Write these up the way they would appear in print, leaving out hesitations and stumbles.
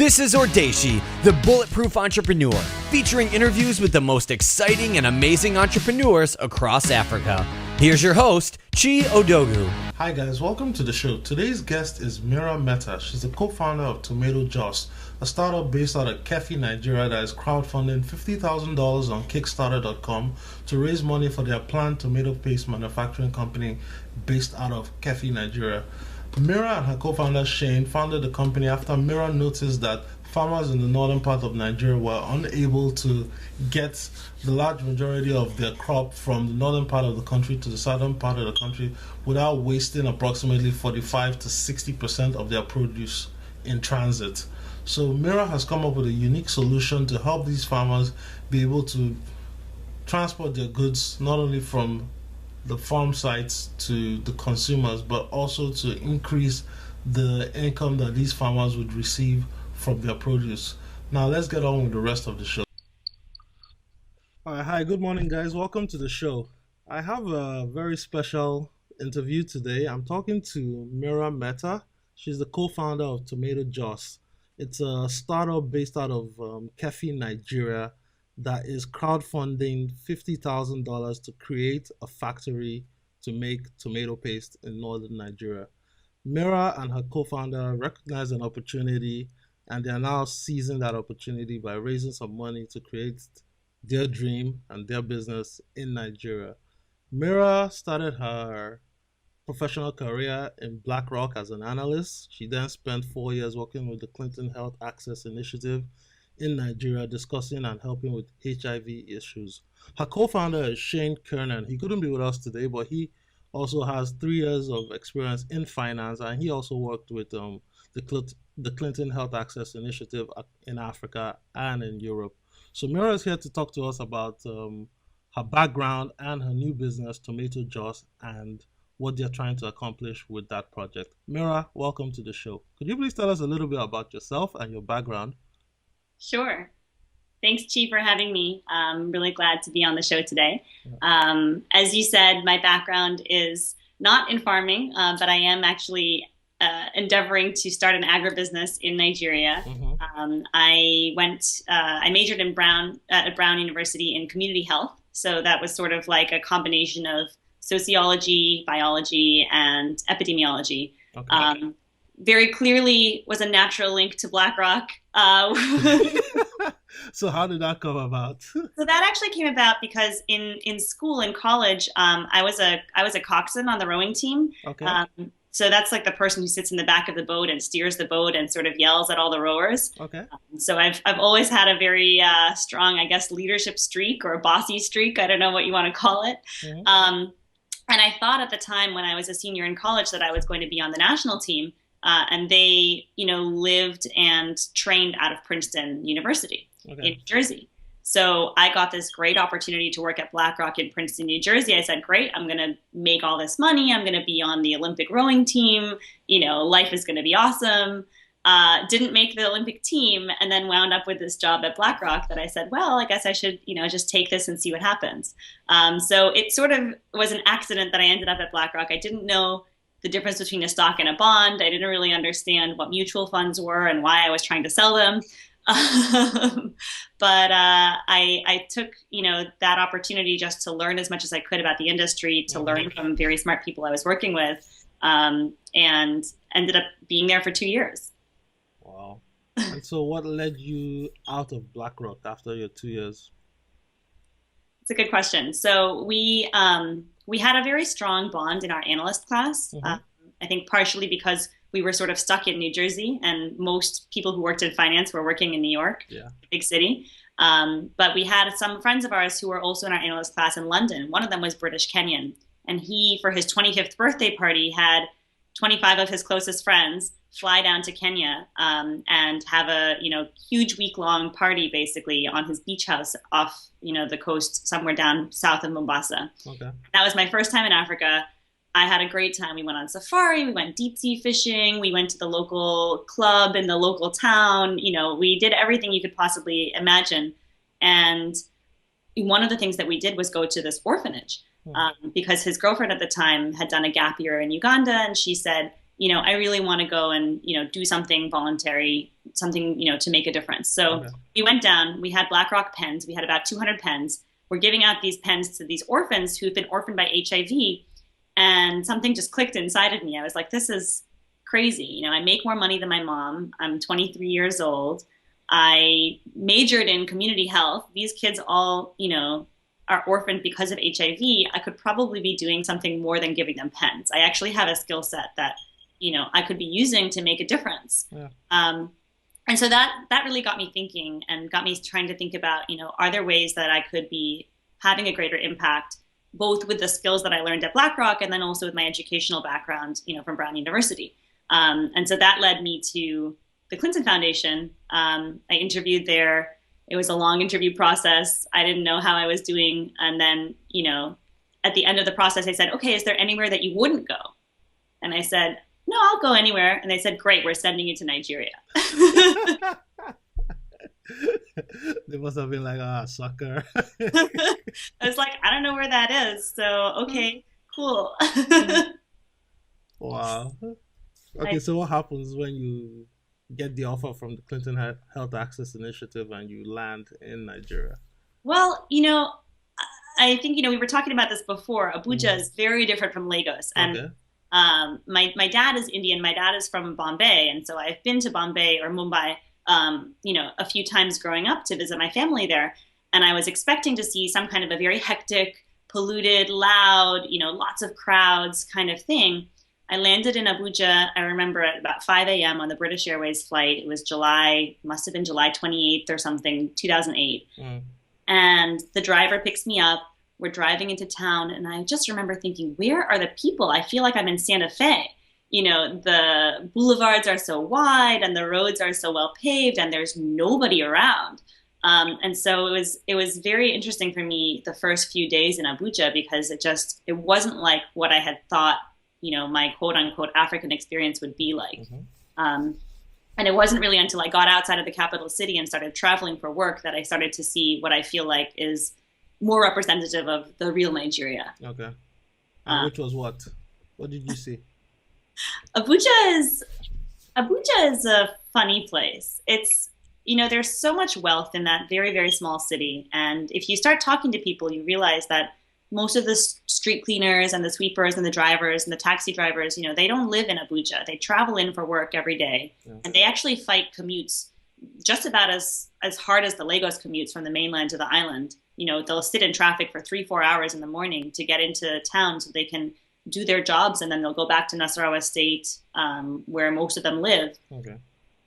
This is Ordaishi, the Bulletproof Entrepreneur, featuring interviews with the most exciting and amazing entrepreneurs across Africa. Here's your host, Chi Odogu. Hi guys, welcome to the show. Today's guest is Mira Mehta. She's the co-founder of Tomato Juice, a startup based out of Kefi, Nigeria that is crowdfunding $50,000 on Kickstarter.com to raise money for their planned tomato paste manufacturing company based out of Kefi, Nigeria. Mira and her co-founder Shane founded the company after Mira noticed that farmers in the northern part of Nigeria were unable to get the large majority of their crop from the northern part of the country to the southern part of the country without wasting approximately 45 to 60% of their produce in transit. So Mira has come up with a unique solution to help these farmers be able to transport their goods not only from the farm sites to the consumers, but also to increase the income that these farmers would receive from their produce. Now let's get on with the rest of the show. All right, hi, good morning guys. Welcome to the show. I have a very special interview today. I'm talking to Mira Mehta. She's the co-founder of Tomato Juice. It's a startup based out of Kefi, Nigeria, that is crowdfunding $50,000 to create a factory to make tomato paste in northern Nigeria. Mira and her co-founder recognized an opportunity, and they are now seizing that opportunity by raising some money to create their dream and their business in Nigeria. Mira started her professional career in BlackRock as an analyst. She then spent 4 years working with the Clinton Health Access Initiative in Nigeria, discussing and helping with HIV issues. Her co-founder is Shane Kernan. He couldn't be with us today, but he also has 3 years of experience in finance, and he also worked with the Clinton Health Access Initiative in Africa and in Europe. So Mira is here to talk to us about her background and her new business, Tomato Juice, and what they're trying to accomplish with that project. Mira, welcome to the show. Could you please tell us a little bit about yourself and your background? Sure. Thanks, Chi, for having me. I'm really glad to be on the show today. As you said, my background is not in farming, but I am actually endeavoring to start an agribusiness in Nigeria. Mm-hmm. I majored at Brown University in community health. So that was sort of like a combination of sociology, biology, and epidemiology. Okay. Very clearly was a natural link to BlackRock. So how did that come about? So that actually came about because in school, in college, I was a coxswain on the rowing team. Okay. So that's like the person who sits in the back of the boat and steers the boat and sort of yells at all the rowers. Okay. So I've always had a very strong, I guess, leadership streak or a bossy streak. I don't know what you want to call it. Mm-hmm. And I thought at the time when I was a senior in college that I was going to be on the national team. And they, lived and trained out of Princeton University in New Jersey. So I got this great opportunity to work at BlackRock in Princeton, New Jersey. I said, great, I'm going to make all this money. I'm going to be on the Olympic rowing team. Life is going to be awesome. Didn't make the Olympic team and then wound up with this job at BlackRock that I said, well, I guess I should, just take this and see what happens. So it sort of was an accident that I ended up at BlackRock. I didn't know the difference between a stock and a bond. I didn't really understand what mutual funds were and why I was trying to sell them. But I took, that opportunity just to learn as much as I could about the industry, to learn from very smart people I was working with, and ended up being there for 2 years. Wow. And so what led you out of BlackRock after your 2 years? It's a good question. So we had a very strong bond in our analyst class. Mm-hmm. I think partially because we were sort of stuck in New Jersey and most people who worked in finance were working in New York, big city. But we had some friends of ours who were also in our analyst class in London. One of them was British Kenyan. And he, for his 25th birthday party, had 25 of his closest friends fly down to Kenya and have a huge week-long party basically on his beach house off the coast somewhere down south of Mombasa. Okay. That was my first time in Africa. I had a great time. We went on safari, we went deep sea fishing, we went to the local club in the local town. We did everything you could possibly imagine. And one of the things that we did was go to this orphanage because his girlfriend at the time had done a gap year in Uganda, and she said, I really want to go and, do something voluntary something, to make a difference. So Okay. we went down, we had BlackRock pens. We had about 200 pens. We're giving out these pens to these orphans who've been orphaned by HIV. And something just clicked inside of me. I was like, this is crazy. I make more money than my mom. I'm 23 years old. I majored in community health. These kids all, are orphaned because of HIV. I could probably be doing something more than giving them pens. I actually have a skill set that, I could be using to make a difference. Yeah. And so that really got me thinking and got me trying to think about, are there ways that I could be having a greater impact, both with the skills that I learned at BlackRock and then also with my educational background, from Brown University. And so that led me to the Clinton Foundation. I interviewed there. It was a long interview process. I didn't know how I was doing. And then, at the end of the process, they said, okay, is there anywhere that you wouldn't go? And I said, no, I'll go anywhere. And they said, great, we're sending you to Nigeria. They must have been like, sucker. I was like, I don't know where that is. So, okay, cool. Wow. Okay, so what happens when you get the offer from the Clinton Health Access Initiative and you land in Nigeria? Well, I think, we were talking about this before. Abuja is very different from Lagos. And Okay. My dad is Indian. My dad is from Bombay. And so I've been to Bombay or Mumbai, a few times growing up to visit my family there. And I was expecting to see some kind of a very hectic, polluted, loud, lots of crowds kind of thing. I landed in Abuja, I remember, at about 5 a.m. on the British Airways flight. It was must have been July 28th or something, 2008. And the driver picks me up. We're driving into town. And I just remember thinking, where are the people? I feel like I'm in Santa Fe. The boulevards are so wide and the roads are so well paved and there's nobody around. And so it was very interesting for me the first few days in Abuja because it wasn't like what I had thought, my quote unquote African experience would be like. And it wasn't really until I got outside of the capital city and started traveling for work that I started to see what I feel like is more representative of the real Nigeria. Okay. And which was what? What did you see? Abuja is a funny place. It's, there's so much wealth in that very, very small city. And if you start talking to people, you realize that most of the street cleaners and the sweepers and the drivers and the taxi drivers, they don't live in Abuja. They travel in for work every day. Yeah. And they actually fight commutes just about as hard as the Lagos commutes from the mainland to the island. They'll sit in traffic for 3-4 hours in the morning to get into town so they can do their jobs, and then they'll go back to Nasarawa State, where most of them live. Okay.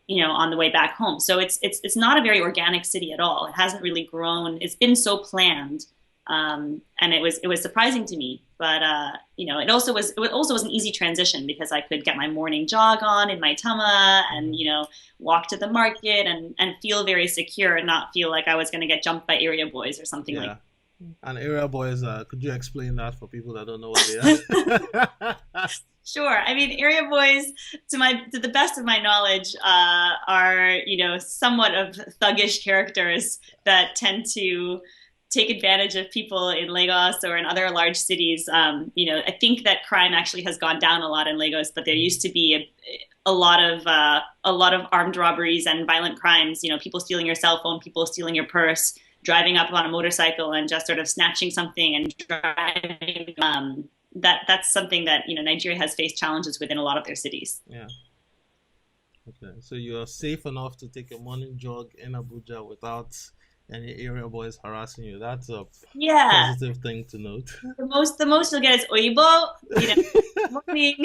On the way back home. So it's not a very organic city at all. It hasn't really grown. It's been so planned, and it was surprising to me. But it also was an easy transition because I could get my morning jog on in my tama and walk to the market and feel very secure and not feel like I was going to get jumped by area boys or something like that. And area boys, could you explain that for people that don't know what they are? Sure. I mean, area boys, to the best of my knowledge, are somewhat of thuggish characters that tend to take advantage of people in Lagos or in other large cities. I think that crime actually has gone down a lot in Lagos, but there used to be a lot of armed robberies and violent crimes. People stealing your cell phone, people stealing your purse, driving up on a motorcycle and just sort of snatching something and driving. That's something that Nigeria has faced challenges with in a lot of their cities. Yeah. Okay, so you're safe enough to take a morning jog in Abuja without any area boys harassing you. That's a positive thing to note. The most you'll get is Oyibo. Morning.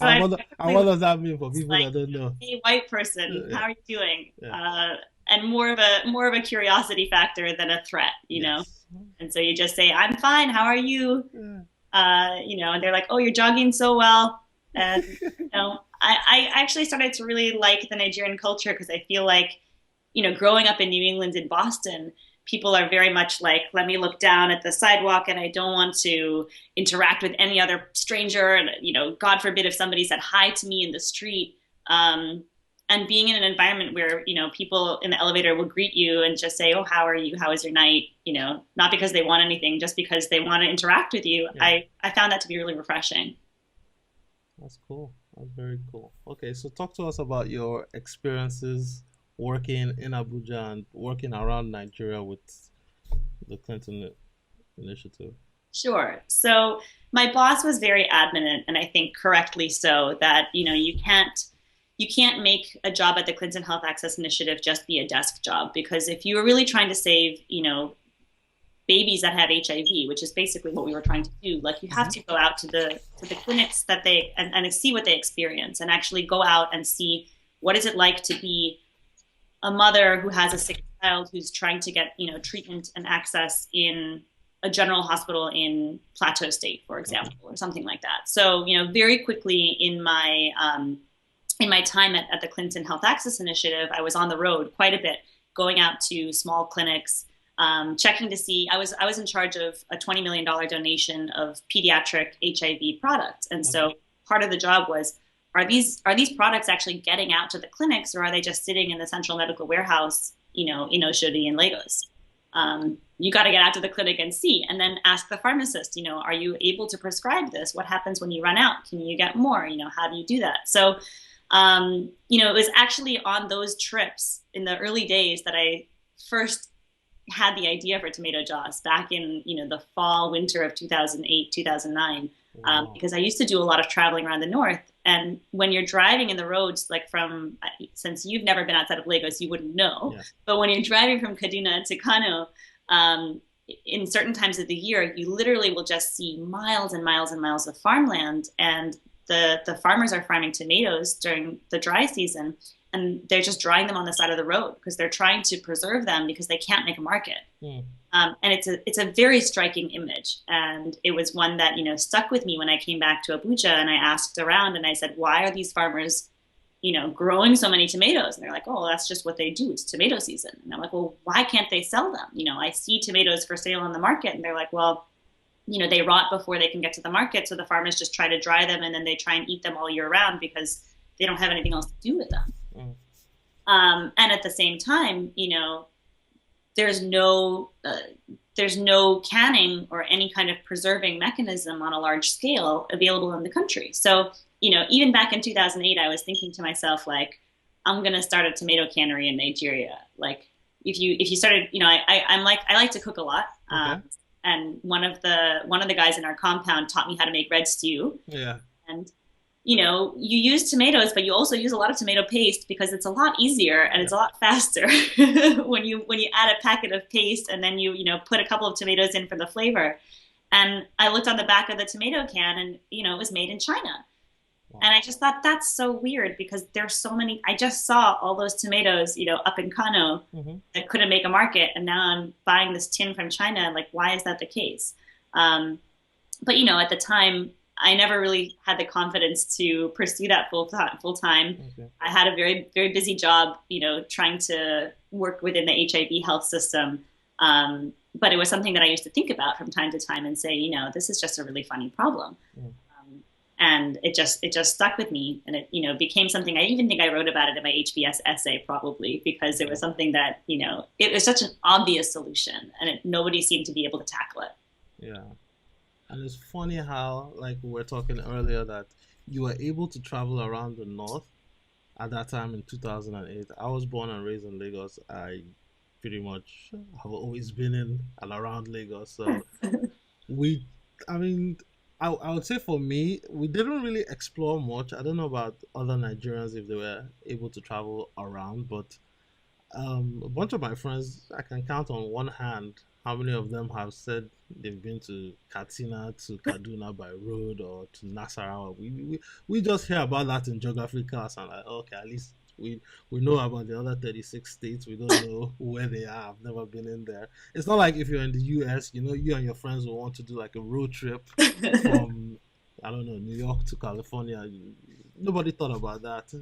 And what does that mean for people that don't know? Hey, white person, how are you doing? Yeah. And more of a curiosity factor than a threat, know. And so you just say, "I'm fine. How are you?" And they're like, "Oh, you're jogging so well." And I actually started to really like the Nigerian culture because I feel like, growing up in New England in Boston, people are very much like, let me look down at the sidewalk and I don't want to interact with any other stranger. And, God forbid if somebody said hi to me in the street. And being in an environment where, people in the elevator will greet you and just say, "Oh, how are you? How was your night?" Not because they want anything, just because they want to interact with you. Yeah. I found that to be really refreshing. That's cool. Oh, very cool. Okay, so talk to us about your experiences working in Abuja and working around Nigeria with the Clinton initiative. Sure. So my boss was very adamant, and I think correctly so, that you can't make a job at the Clinton Health Access Initiative just be a desk job, because if you were really trying to save, babies that have HIV, which is basically what we were trying to do, like you have Hmm. to go out to the clinics that they and see what they experience, and actually go out and see what is it like to be a mother who has a sick child who's trying to get treatment and access in a general hospital in Plateau State, for Okay. example, or something like that. So very quickly in my time at the Clinton Health Access Initiative, I was on the road quite a bit, going out to small clinics, checking to see. I was in charge of a $20 million donation of pediatric HIV products, and Okay. so part of the job was, are these products actually getting out to the clinics, or are they just sitting in the central medical warehouse, in Oshodi and Lagos? You got to get out to the clinic and see, and then ask the pharmacist, are you able to prescribe this? What happens when you run out? Can you get more? How do you do that? So, it was actually on those trips in the early days that I first had the idea for Tomato Jaws back in, the fall, winter of 2008, 2009, Wow. because I used to do a lot of traveling around the north. And when you're driving in the roads, like since you've never been outside of Lagos, you wouldn't know. Yeah. But when you're driving from Kaduna to Kano, um, in certain times of the year, you literally will just see miles and miles and miles of farmland. And the farmers are farming tomatoes during the dry season, and they're just drying them on the side of the road because they're trying to preserve them because they can't make a market. Hmm. And it's a very striking image, and it was one that stuck with me when I came back to Abuja, and I asked around and I said, why are these farmers growing so many tomatoes? And they're like, oh, that's just what they do. It's tomato season. And I'm like, well, why can't they sell them? I see tomatoes for sale on the market, and they're like, well, they rot before they can get to the market, so the farmers just try to dry them and then they try and eat them all year round because they don't have anything else to do with them. Hmm. And at the same time, there's no uh, there's no canning or any kind of preserving mechanism on a large scale available in the country. So, even back in 2008, I was thinking to myself, like, I'm gonna start a tomato cannery in Nigeria. Like, if you started, I like to cook a lot. Okay. And one of the guys in our compound taught me how to make red stew. Yeah. And you use tomatoes, but you also use a lot of tomato paste because it's a lot easier and Yeah. it's a lot faster when you add a packet of paste and then you put a couple of tomatoes in for the flavor. And I looked on the back of the tomato can, and it was made in China. And Wow. I just thought that's so weird because there's so many. I just saw all those tomatoes, up in Kano Hmm. that couldn't make a market, and now I'm buying this tin from China. Like, why is that the case? Um, but at the time, I never really had the confidence to pursue that full time. Okay. I had a very very busy job, trying to work within the HIV health system. But it was something that I used to think about from time to time and say, this is just a really funny problem. Hmm. And it just stuck with me, and it became something. I even think I wrote about it in my HBS essay, probably because it was something that it was such an obvious solution, and nobody seemed to be able to tackle it. Yeah. And it's funny how, like we were talking earlier, that you were able to travel around the north at that time in 2008. I was born and raised in Lagos. I pretty much have always been in and around Lagos. So we, I mean, I would say for me, we didn't really explore much. I don't know about other Nigerians if they were able to travel around, but a bunch of my friends, I can count on one hand how many of them have said they've been to Katsina to Kaduna by road or to Nasarawa. We just hear about that in geography class and like, okay, at least we know about the other 36 states. We don't know where they are. I've never been in there. It's not like if you're in the US, you and your friends will want to do like a road trip from, I don't know, New York to California. Nobody thought about that.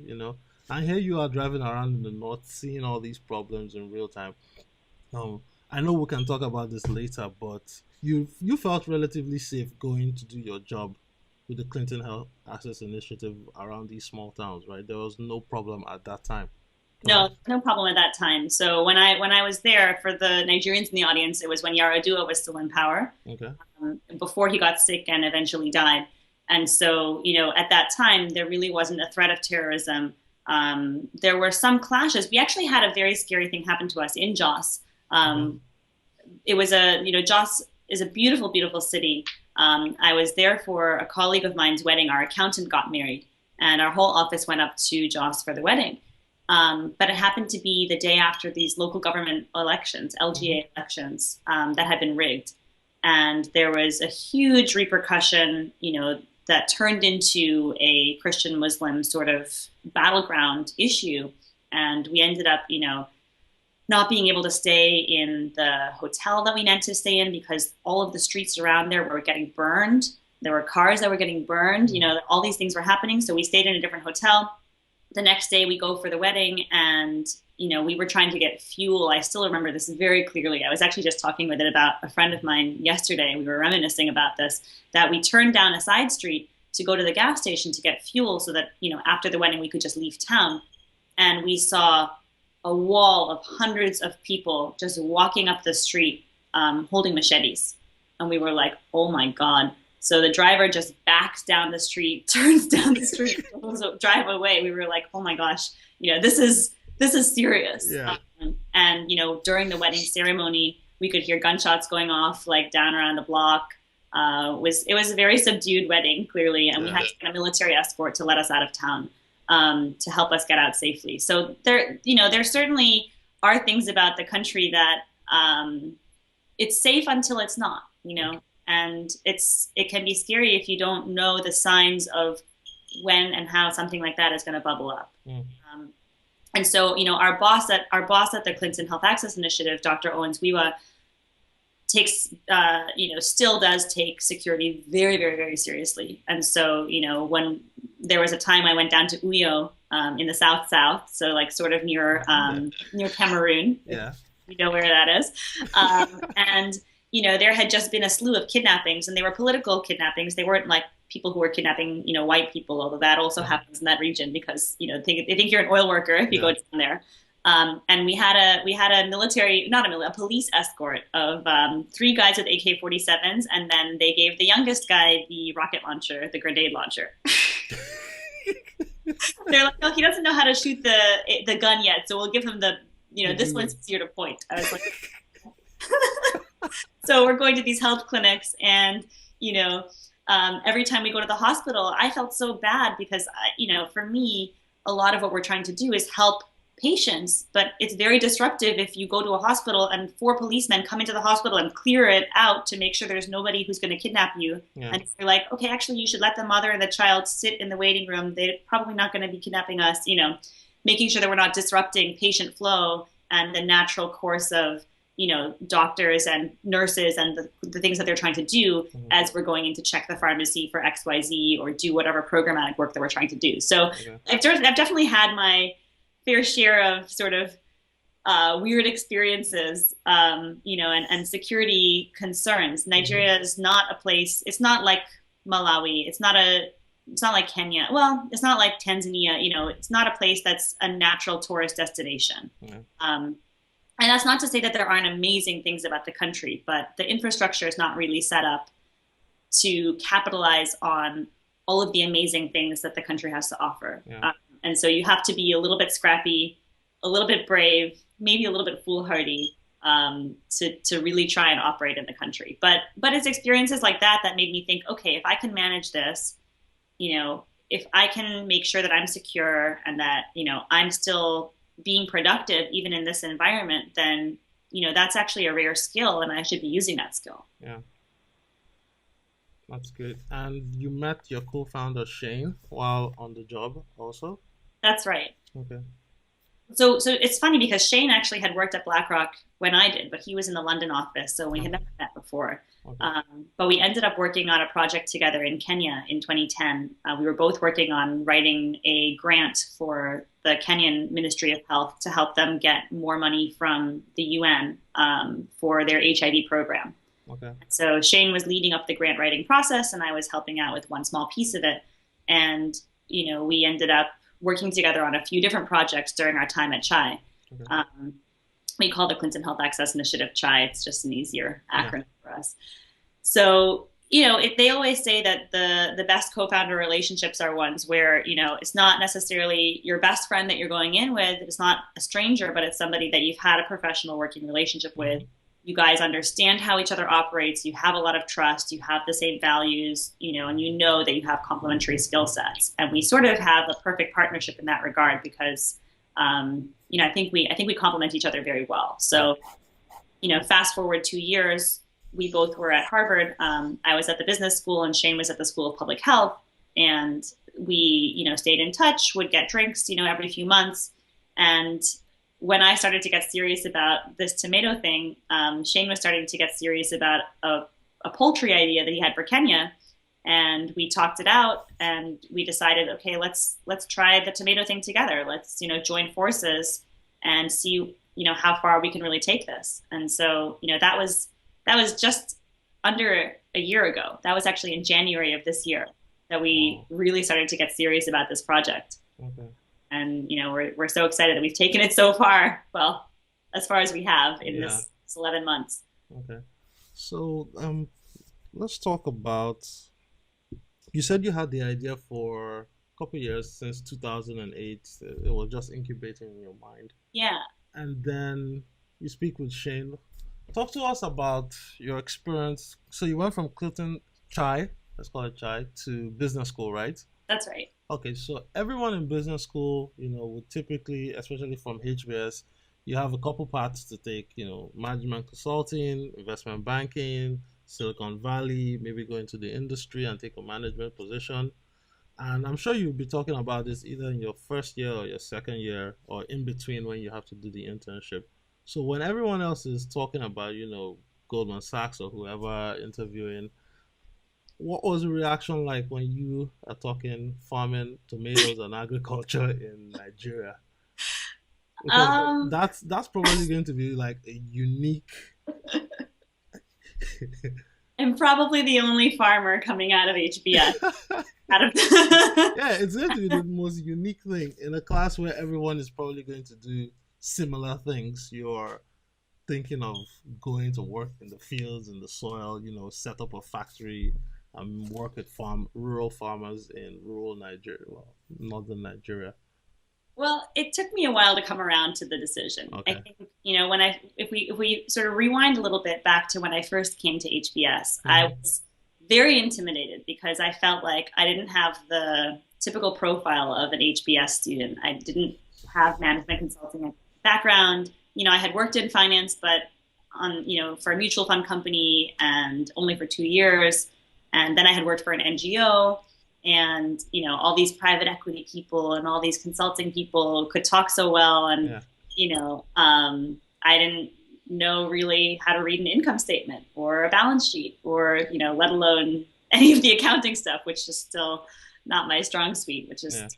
And here you are driving around in the north, seeing all these problems in real time. Um, I know we can talk about this later, but you felt relatively safe going to do your job with the Clinton Health Access Initiative around these small towns, right? There was no problem at that time, No, correct? no problem at that time. So when I was there, for the Nigerians in the audience, it was when Yaradua was still in power, Okay. before he got sick and eventually died. And so, at that time, there really wasn't a threat of terrorism. There were some clashes. We actually had a very scary thing happen to us in Jos. It was Jos is a beautiful, beautiful city. I was there for a colleague of mine's wedding. Our accountant got married, and our whole office went up to Jos for the wedding. But it happened to be the day after these local government elections, LGA elections, that had been rigged. And there was a huge repercussion, that turned into a Christian-Muslim sort of battleground issue. And we ended up, not being able to stay in the hotel that we meant to stay in because all of the streets around there were getting burned. There were cars that were getting burned. All these things were happening. So we stayed in a different hotel. The next day we go for the wedding, and we were trying to get fuel. I still remember this very clearly. I was actually just talking with it about a friend of mine yesterday. We were reminiscing about this, that we turned down a side street to go to the gas station to get fuel so that, after the wedding we could just leave town. And we saw a wall of hundreds of people just walking up the street, holding machetes. And we were like, oh my God. So the driver just backs down the street, turns down the street, drive away. We were like, oh my gosh, this is serious. Yeah. And during the wedding ceremony, we could hear gunshots going off like down around the block. It was a very subdued wedding, clearly, and we had to get a military escort to let us out of town, to help us get out safely. So there certainly are things about the country that it's safe until it's not, and it can be scary if you don't know the signs of when and how something like that is going to bubble up. And so, our boss at the Clinton Health Access Initiative, Dr. Owens Wiwa, takes, still does take security very, very, very seriously. And so, when there was a time I went down to Uyo, in the South, so like sort of near Cameroon. Yeah. You know where that is. And, there had just been a slew of kidnappings, and they were political kidnappings. They weren't like people who were kidnapping, white people, although that also happens in that region because, they think you're an oil worker if you go down there. And we had a police escort of 3 guys with AK-47s, and then they gave the youngest guy the rocket launcher, the grenade launcher. They're like, oh, he doesn't know how to shoot the gun yet, so we'll give him this one's easier to point. I was like, so we're going to these health clinics, and every time we go to the hospital, I felt so bad because for me, a lot of what we're trying to do is help patients, but it's very disruptive if you go to a hospital and 4 policemen come into the hospital and clear it out to make sure there's nobody who's going to kidnap you. Yeah. And you're like, okay, actually you should let the mother and the child sit in the waiting room. They're probably not going to be kidnapping us, making sure that we're not disrupting patient flow and the natural course of, doctors and nurses and the things that they're trying to do as we're going in to check the pharmacy for XYZ or do whatever programmatic work that we're trying to do. So I've definitely had my fair share of sort of weird experiences, and security concerns. Nigeria is not a place. It's not like Malawi. It's not like Kenya. Well, it's not like Tanzania. It's not a place that's a natural tourist destination. And that's not to say that there aren't amazing things about the country, but the infrastructure is not really set up to capitalize on all of the amazing things that the country has to offer. Yeah. And so you have to be a little bit scrappy, a little bit brave, maybe a little bit foolhardy to really try and operate in the country. But it's experiences like that made me think, okay, if I can manage this, if I can make sure that I'm secure and that, I'm still being productive even in this environment, then, that's actually a rare skill and I should be using that skill. Yeah. That's good. And you met your co-founder, Shane, while on the job also? That's right. Okay. So it's funny because Shane actually had worked at BlackRock when I did, but he was in the London office, so we had never met before. Okay. But we ended up working on a project together in Kenya in 2010. We were both working on writing a grant for the Kenyan Ministry of Health to help them get more money from the UN for their HIV program. Okay. So Shane was leading up the grant writing process, and I was helping out with one small piece of it. And, we ended up working together on a few different projects during our time at CHAI. Okay. We call the Clinton Health Access Initiative CHAI. It's just an easier acronym for us. So, they always say that the best co-founder relationships are ones where, it's not necessarily your best friend that you're going in with. It's not a stranger, but it's somebody that you've had a professional working relationship with. You guys understand how each other operates. You have a lot of trust. You have the same values, and you know that you have complementary skill sets. And we sort of have a perfect partnership in that regard because, I think we complement each other very well. So, fast forward 2 years. We both were at Harvard. I was at the business school and Shane was at the School of Public Health. And we, stayed in touch, would get drinks, every few months. And when I started to get serious about this tomato thing, Shane was starting to get serious about a poultry idea that he had for Kenya. And we talked it out and we decided, okay, let's try the tomato thing together. Let's, join forces and see, how far we can really take this. And so, that was just under a year ago. That was actually in January of this year that we really started to get serious about this project. Okay. And, we're so excited that we've taken it so far. Well, as far as we have in this 11 months. Okay. So let's talk about, you said you had the idea for a couple of years since 2008. It was just incubating in your mind. Yeah. And then you speak with Shane. Talk to us about your experience. So you went from Clinton Chai, let's call it Chai, to business school, right? That's right. Okay, so everyone in business school, would typically, especially from HBS, you have a couple paths to take, management consulting, investment banking, Silicon Valley, maybe go into the industry and take a management position. And I'm sure you'll be talking about this either in your first year or your second year or in between when you have to do the internship. So when everyone else is talking about, Goldman Sachs or whoever interviewing, what was the reaction like when you are talking farming, tomatoes, and agriculture in Nigeria? Because that's probably going to be like a unique. I'm probably the only farmer coming out of HBS. Yeah, it's going to be the most unique thing in a class where everyone is probably going to do similar things. You're thinking of going to work in the fields, in the soil, set up a factory and work with rural farmers in rural Nigeria, northern Nigeria. Well, it took me a while to come around to the decision. Okay. I think, if we sort of rewind a little bit back to when I first came to HBS, I was very intimidated because I felt like I didn't have the typical profile of an HBS student. I didn't have management consulting background. I had worked in finance, but for a mutual fund company and only for 2 years. And then I had worked for an NGO and, all these private equity people and all these consulting people could talk so well. And, I didn't know really how to read an income statement or a balance sheet or, let alone any of the accounting stuff, which is still not my strong suite, which is... Yeah.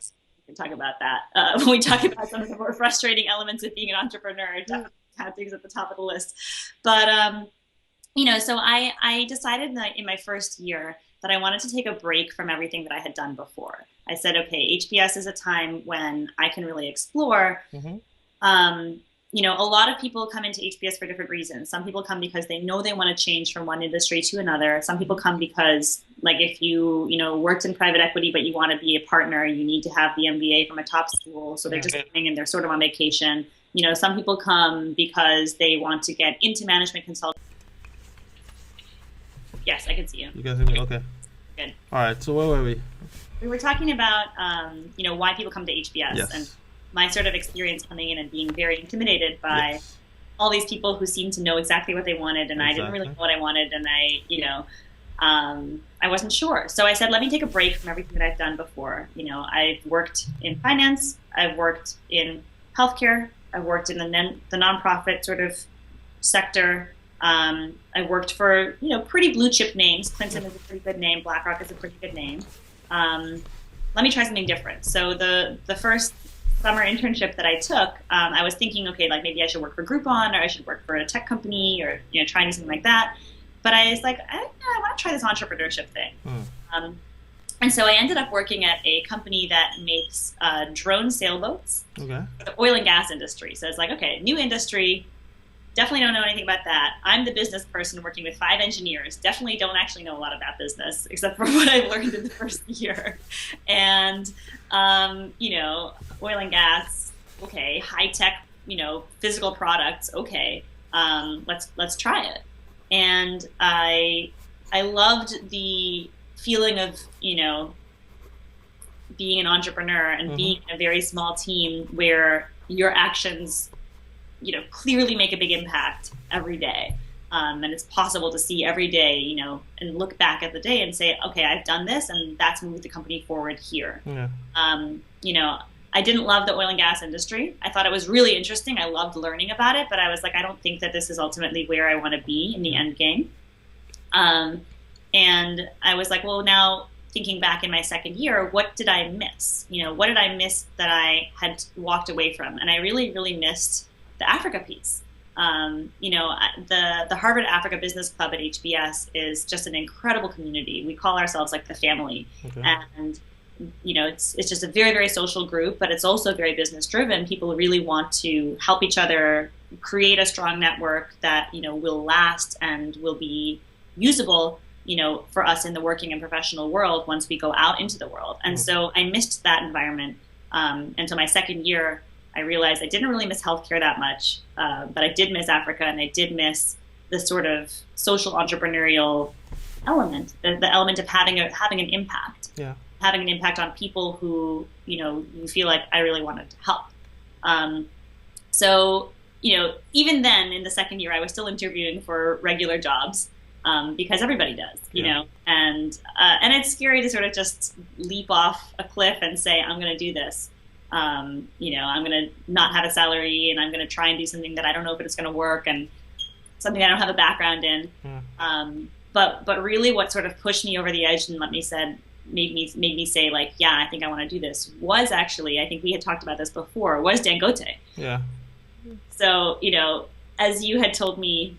We can talk about that when we talk about some of the more frustrating elements of being an entrepreneur. Accounting's at the top of the list. But, so I decided that in my first year that I wanted to take a break from everything that I had done before. I said, okay, HBS is a time when I can really explore. A lot of people come into HBS for different reasons. Some people come because they know they want to change from one industry to another. Some people come because, like, if you, worked in private equity, but you want to be a partner, you need to have the MBA from a top school. So they're just coming and they're sort of on vacation. Some people come because they want to get into management consulting. Yes, I can see you. You guys hear me? Okay. Good. All right. So where were we? We were talking about, why people come to HBS. Yes. And my sort of experience coming in and being very intimidated by all these people who seemed to know exactly what they wanted, and I didn't really know what I wanted, and I wasn't sure. So I said, let me take a break from everything that I've done before. I've worked in finance, I've worked in healthcare, I've worked in the nonprofit sort of sector. I worked for, pretty blue chip names. Clinton is a pretty good name. BlackRock is a pretty good name. Let me try something different. So the first summer internship that I took, I was thinking, okay, like maybe I should work for Groupon or I should work for a tech company or, try and do something like that. But I was like, I want to try this entrepreneurship thing. And so I ended up working at a company that makes drone sailboats for the oil and gas industry. So it's like, okay, new industry, Definitely don't know anything about that. I'm the business person working with 5 engineers. Definitely don't actually know a lot about business, except for what I've learned in the first year. And, oil and gas, okay. High tech, physical products, okay. Let's try it. And I loved the feeling of, being an entrepreneur and being in a very small team where your actions clearly make a big impact every day. And it's possible to see every day, and look back at the day and say, okay, I've done this and that's moved the company forward here. Yeah. I didn't love the oil and gas industry. I thought it was really interesting. I loved learning about it, but I was like, I don't think that this is ultimately where I want to be in the end game. And I was like, well, now thinking back in my second year, what did I miss? What did I miss that I had walked away from? And I really, really missed the Africa piece. The Harvard Africa Business Club at HBS is just an incredible community. We call ourselves like the family. Okay. And, it's just a very, very social group, but it's also very business driven. People really want to help each other create a strong network that, will last and will be usable, for us in the working and professional world once we go out into the world. And so I missed that environment. Until my second year, I realized I didn't really miss healthcare that much, but I did miss Africa, and I did miss the sort of social entrepreneurial element, the element of having an impact, having an impact on people who you feel like I really wanted to help. So even then in the second year, I was still interviewing for regular jobs. Because everybody does, and it's scary to sort of just leap off a cliff and say, I'm going to do this. I'm going to not have a salary, and I'm going to try and do something that I don't know if it's going to work, and something I don't have a background in. But really what sort of pushed me over the edge and made me say, like, yeah, I think I want to do this, was actually, I think we had talked about this before, was Dangote. Yeah. So, as you had told me,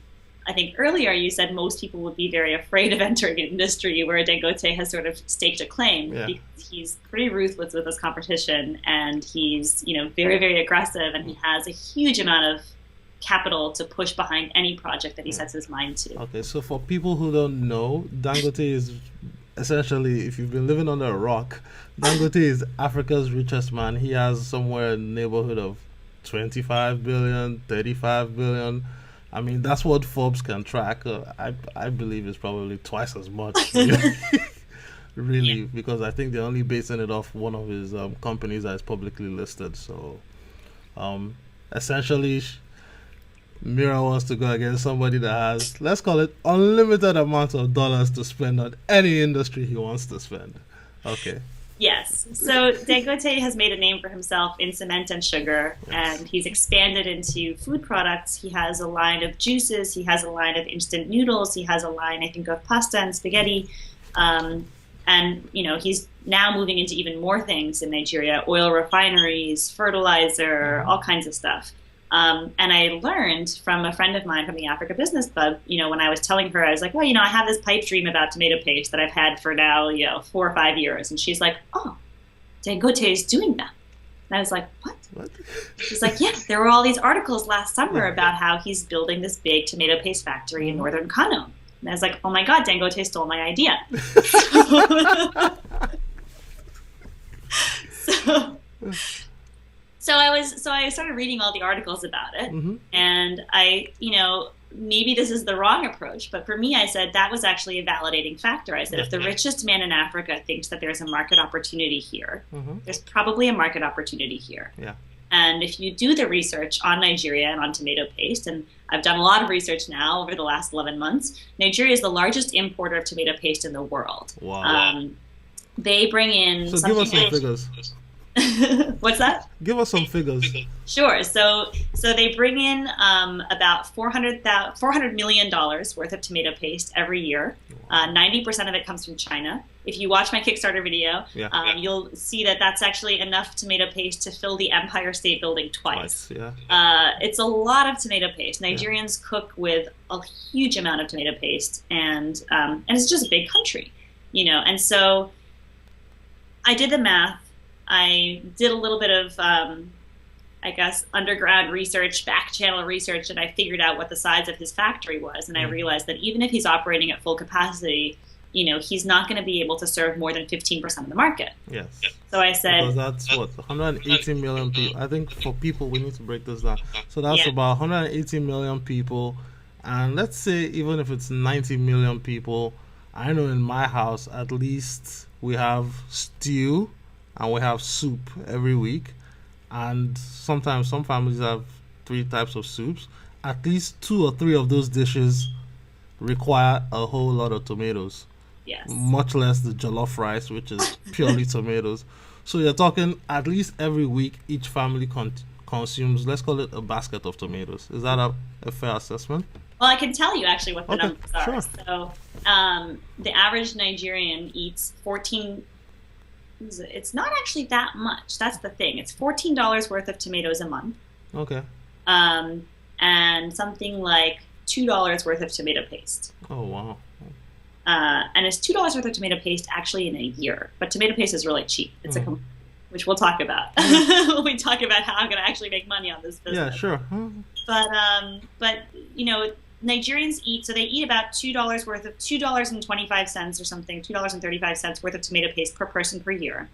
I think earlier, you said most people would be very afraid of entering an industry where Dangote has sort of staked a claim, because he's pretty ruthless with his competition, and he's, very, very aggressive, and he has a huge amount of capital to push behind any project that he sets his mind to. Okay, so for people who don't know, Dangote is essentially, if you've been living under a rock, Dangote is Africa's richest man. He has somewhere in the neighborhood of 25 billion, 35 billion. I mean, that's what Forbes can track. I believe it's probably twice as much, really, because I think they're only basing it off one of his companies that is publicly listed. So, essentially, Mira wants to go against somebody that has, let's call it, unlimited amount of dollars to spend on any industry he wants to spend. Okay. Yes. So Dangote has made a name for himself in cement and sugar, and he's expanded into food products. He has a line of juices. He has a line of instant noodles. He has a line, I think, of pasta and spaghetti. And, he's now moving into even more things in Nigeria, oil refineries, fertilizer, all kinds of stuff. And I learned from a friend of mine from the Africa Business Club, when I was telling her, I was like, well, I have this pipe dream about tomato paste that I've had for now, 4 or 5 years. And she's like, oh, Dangote is doing that. And I was like, what? She's like, yeah, there were all these articles last summer about how he's building this big tomato paste factory in northern Kano. And I was like, oh my God, Dangote stole my idea. So I started reading all the articles about it, and I, maybe this is the wrong approach, but for me, I said that was actually a validating factor. I said, if the richest man in Africa thinks that there's a market opportunity here, there's probably a market opportunity here. Yeah. And if you do the research on Nigeria and on tomato paste, and I've done a lot of research now over the last 11 months, Nigeria is the largest importer of tomato paste in the world. Wow. They bring in... So give us some figures. What's that? Give us some figures. Sure. So they bring in about $400 million worth of tomato paste every year. 90% of it comes from China. If you watch my Kickstarter video, you'll see that that's actually enough tomato paste to fill the Empire State Building twice. It's a lot of tomato paste. Nigerians cook with a huge amount of tomato paste, and it's just a big country, And so I did the math. I did a little bit of, I guess, underground research, back channel research, and I figured out what the size of his factory was. And I realized that even if he's operating at full capacity, he's not going to be able to serve more than 15% of the market. Yes. So I said, because that's what 180 million people. I think for people, we need to break this down. So that's about 180 million people, and let's say even if it's 90 million people, I know in my house at least we have stew and we have soup every week, and sometimes some families have 3 types of soups. At least 2 or 3 of those dishes require a whole lot of tomatoes. yes, Much less the jollof rice, which is purely tomatoes. So you're talking at least every week each family consumes, let's call it a basket of tomatoes. Is that a fair assessment? well, I can tell you actually what the Okay, numbers are. sure. So the average Nigerian eats 14. It's not actually that much. That's the thing. It's $14 worth of tomatoes a month, Okay. and something like $2 worth of tomato paste. Oh, wow. And it's $2 worth of tomato paste actually in a year. But tomato paste is really cheap. It's which we'll talk about when we talk about how I'm going to actually make money on this business. Yeah, sure. But Nigerians eat, so they eat about $2 worth of $2.25 or something, $2.35 worth of tomato paste per person per year.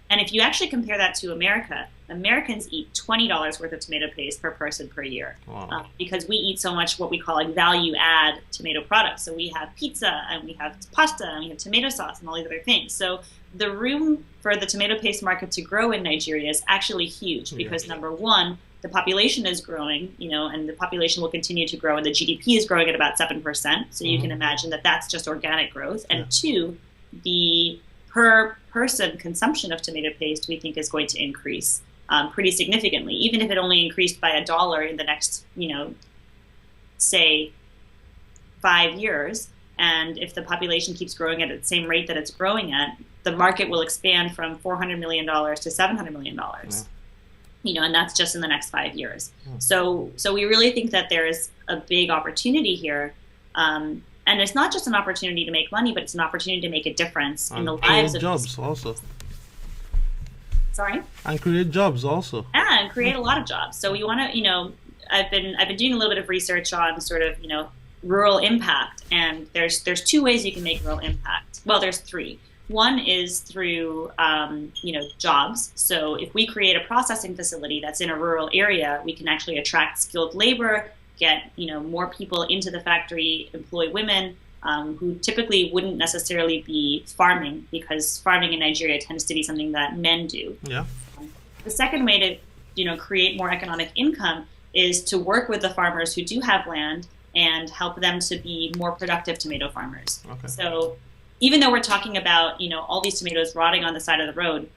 And if you actually compare that to America, Americans eat $20 worth of tomato paste per person per year. Wow. Because we eat so much what we call like value add tomato products. So we have pizza and we have pasta and we have tomato sauce and all these other things. So the room for the tomato paste market to grow in Nigeria is actually huge because number one, the population is growing, and the population will continue to grow, and the GDP is growing at about 7%. So you can imagine that that's just organic growth. And two, the per person consumption of tomato paste we think is going to increase pretty significantly, even if it only increased by $1 in the next, say 5 years. And if the population keeps growing at the same rate that it's growing at, the market will expand from $400 million to $700 million. And that's just in the next 5 years. So we really think that there's a big opportunity here. And it's not just an opportunity to make money, but it's an opportunity to make a difference in the lives of jobs also. Sorry? And create jobs also. Yeah, and create a lot of jobs. So we want to, I've been doing a little bit of research on sort of, rural impact. And there's 2 ways you can make rural impact. Well, there's 3. One is through, jobs. So if we create a processing facility that's in a rural area, we can actually attract skilled labor, get, more people into the factory, employ women who typically wouldn't necessarily be farming because farming in Nigeria tends to be something that men do. Yeah. The second way to, create more economic income is to work with the farmers who do have land and help them to be more productive tomato farmers. Okay. So even though we're talking about, all these tomatoes rotting on the side of the road,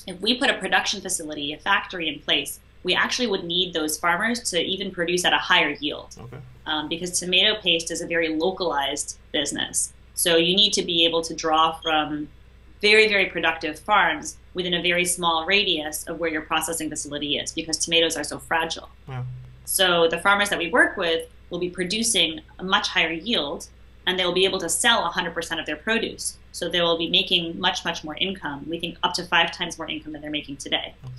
if we put a production facility, a factory in place, we actually would need those farmers to even produce at a higher yield. Okay. Because tomato paste is a very localized business. So you need to be able to draw from very, very productive farms within a very small radius of where your processing facility is because tomatoes are so fragile. Wow. So the farmers that we work with will be producing a much higher yield, and they will be able to sell 100% of their produce. So they will be making much, much more income. We think up to 5 times more income than they're making today. Okay.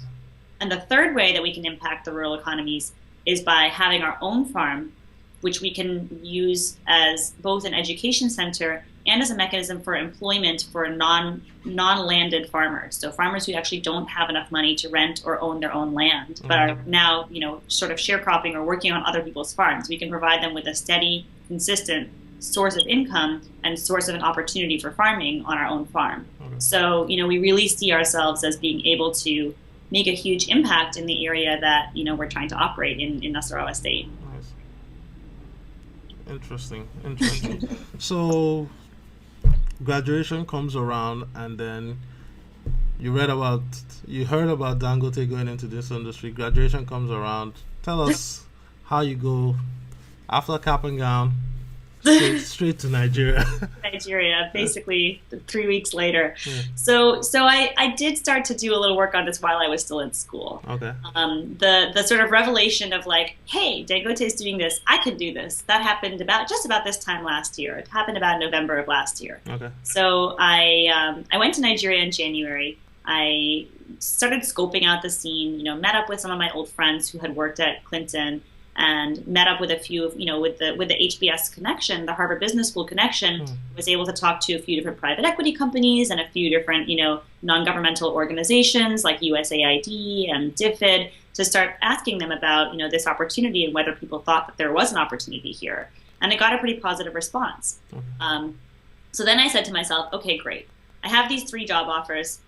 And the third way that we can impact the rural economies is by having our own farm, which we can use as both an education center and as a mechanism for employment for non-landed farmers. So farmers who actually don't have enough money to rent or own their own land, but are now, sort of sharecropping or working on other people's farms. We can provide them with a steady, consistent source of income and source of an opportunity for farming on our own farm. Okay. So, we really see ourselves as being able to make a huge impact in the area that, we're trying to operate in Nasarawa State. Nice. Interesting. So graduation comes around and then you heard about Dangote going into this industry. Graduation comes around. Tell us how you go after cap and gown straight to Nigeria. Basically 3 weeks later. Yeah. So I did start to do a little work on this while I was still in school. Okay. The sort of revelation of like, hey, Dangote is doing this, I could do this. That happened about this time last year. It happened about November of last year. Okay. So I went to Nigeria in January. I started scoping out the scene, met up with some of my old friends who had worked at Clinton, and met up with a few of, with the HBS connection, the Harvard Business School connection, was able to talk to a few different private equity companies and a few different, non-governmental organizations like USAID and DFID, to start asking them about, this opportunity and whether people thought that there was an opportunity here. And I got a pretty positive response. So then I said to myself, okay, great. I have these 3 job offers.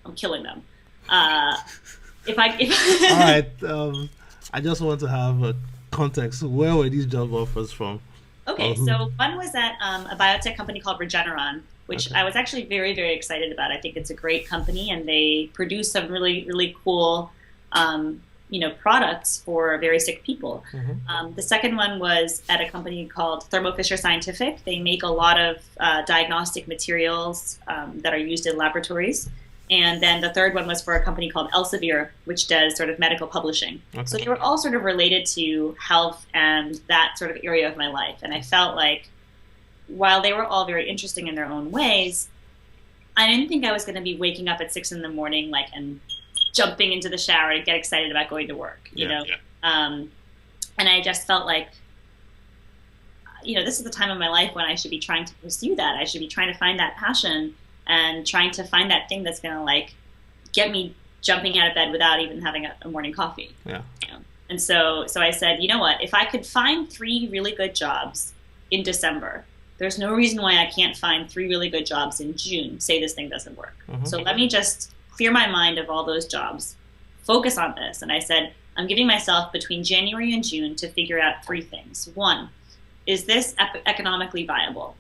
I'm killing them. All right. I just want to have a context. Where were these job offers from? Okay, so one was at a biotech company called Regeneron, which I was actually very, very excited about. I think it's a great company, and they produce some really, really cool, products for very sick people. The second one was at a company called Thermo Fisher Scientific. They make a lot of diagnostic materials that are used in laboratories. And then the third one was for a company called Elsevier, which does sort of medical publishing. So they were all sort of related to health and that sort of area of my life. And I felt like while they were all very interesting in their own ways, I didn't think I was going to be waking up at 6 a.m, and jumping into the shower and get excited about going to work, you know? And I just felt like, this is the time of my life when I should be trying to pursue that. I should be trying to find that passion and trying to find that thing that's going to get me jumping out of bed without even having a morning coffee. And so I said, you know what, if I could find 3 really good jobs in December, there's no reason why I can't find 3 really good jobs in June, say this thing doesn't work. So let me just clear my mind of all those jobs, focus on this. And I said, I'm giving myself between January and June to figure out 3 things. 1, is this economically viable?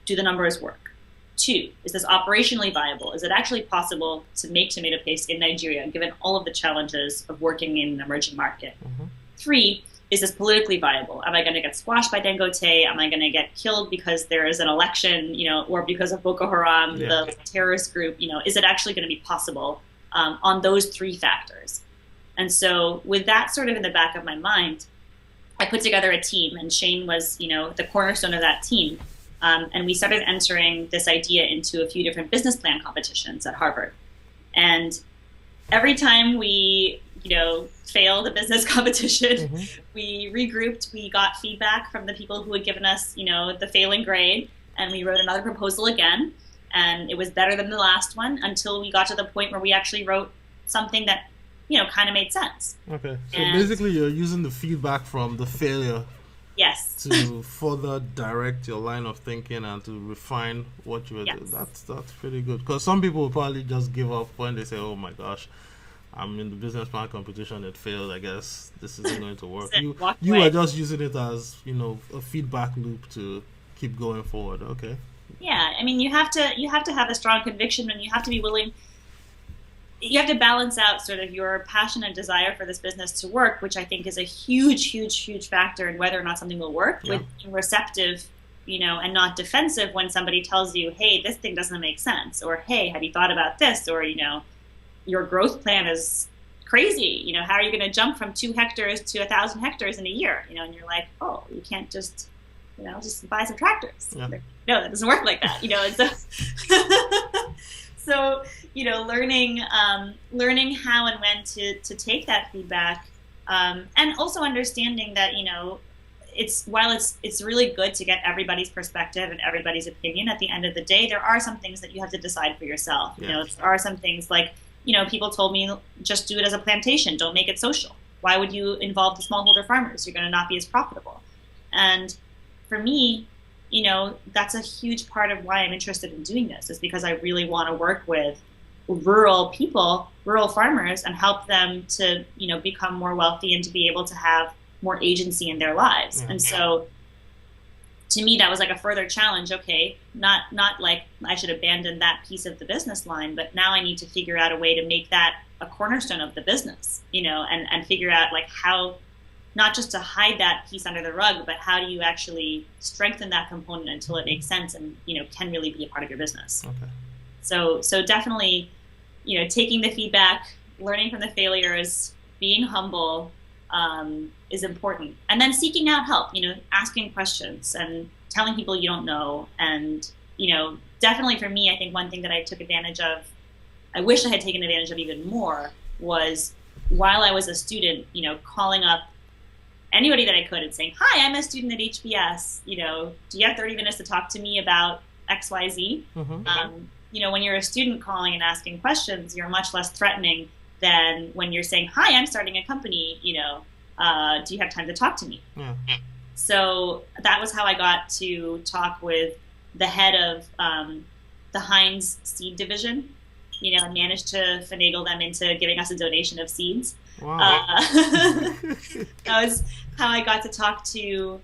Do the numbers work? 2, is this operationally viable? Is it actually possible to make tomato paste in Nigeria, given all of the challenges of working in an emerging market? 3, is this politically viable? Am I going to get squashed by Dangote? Am I going to get killed because there is an election, or because of Boko Haram, the terrorist group? Is it actually going to be possible on those 3 factors? And so with that sort of in the back of my mind, I put together a team, and Shane was, the cornerstone of that team. And we started entering this idea into a few different business plan competitions at Harvard. And every time we, failed a business competition, we regrouped, we got feedback from the people who had given us, the failing grade, and we wrote another proposal again. And it was better than the last one until we got to the point where we actually wrote something that, kind of made sense. Okay. So basically you're using the feedback from the failure to further direct your line of thinking and to refine what you were doing. That's pretty good. Because some people will probably just give up when they say, oh my gosh, I'm in the business plan competition, it failed, I guess this isn't going to work. You are just using it as, a feedback loop to keep going forward. Okay. Yeah, I mean, you have to have a strong conviction, and you have to be willing. You have to balance out sort of your passion and desire for this business to work, which I think is a huge, huge, huge factor in whether or not something will work, with being receptive, and not defensive when somebody tells you, hey, this thing doesn't make sense, or hey, have you thought about this, or, your growth plan is crazy. How are you going to jump from 2 hectares to 1,000 hectares in a year? And you're like, oh, you can't just, just buy some tractors. No, that doesn't work like that. And so, learning how and when to take that feedback, and also understanding that, it's really good to get everybody's perspective and everybody's opinion. At the end of the day, there are some things that you have to decide for yourself. There are some things like, people told me, just do it as a plantation. Don't make it social. Why would you involve the smallholder farmers? You're going to not be as profitable. And for me, that's a huge part of why I'm interested in doing this, is because I really want to work with rural people, rural farmers, and help them to, become more wealthy and to be able to have more agency in their lives. And so to me, that was like a further challenge. Okay, not like I should abandon that piece of the business line, but now I need to figure out a way to make that a cornerstone of the business, and figure out like how, not just to hide that piece under the rug, but how do you actually strengthen that component until it makes sense and, can really be a part of your business. Okay. So definitely, taking the feedback, learning from the failures, being humble, is important. And then seeking out help, asking questions and telling people you don't know. And, definitely for me, I think one thing that I took advantage of I wish I had taken advantage of even more was while I was a student, calling up anybody that I could and saying, "Hi, I'm a student at HBS. Do you have 30 minutes to talk to me about XYZ?" When you're a student calling and asking questions, you're much less threatening than when you're saying, "Hi, I'm starting a company. Do you have time to talk to me?" Yeah. So that was how I got to talk with the head of the Heinz seed division, and managed to finagle them into giving us a donation of seeds. Wow. That was how I got to talk to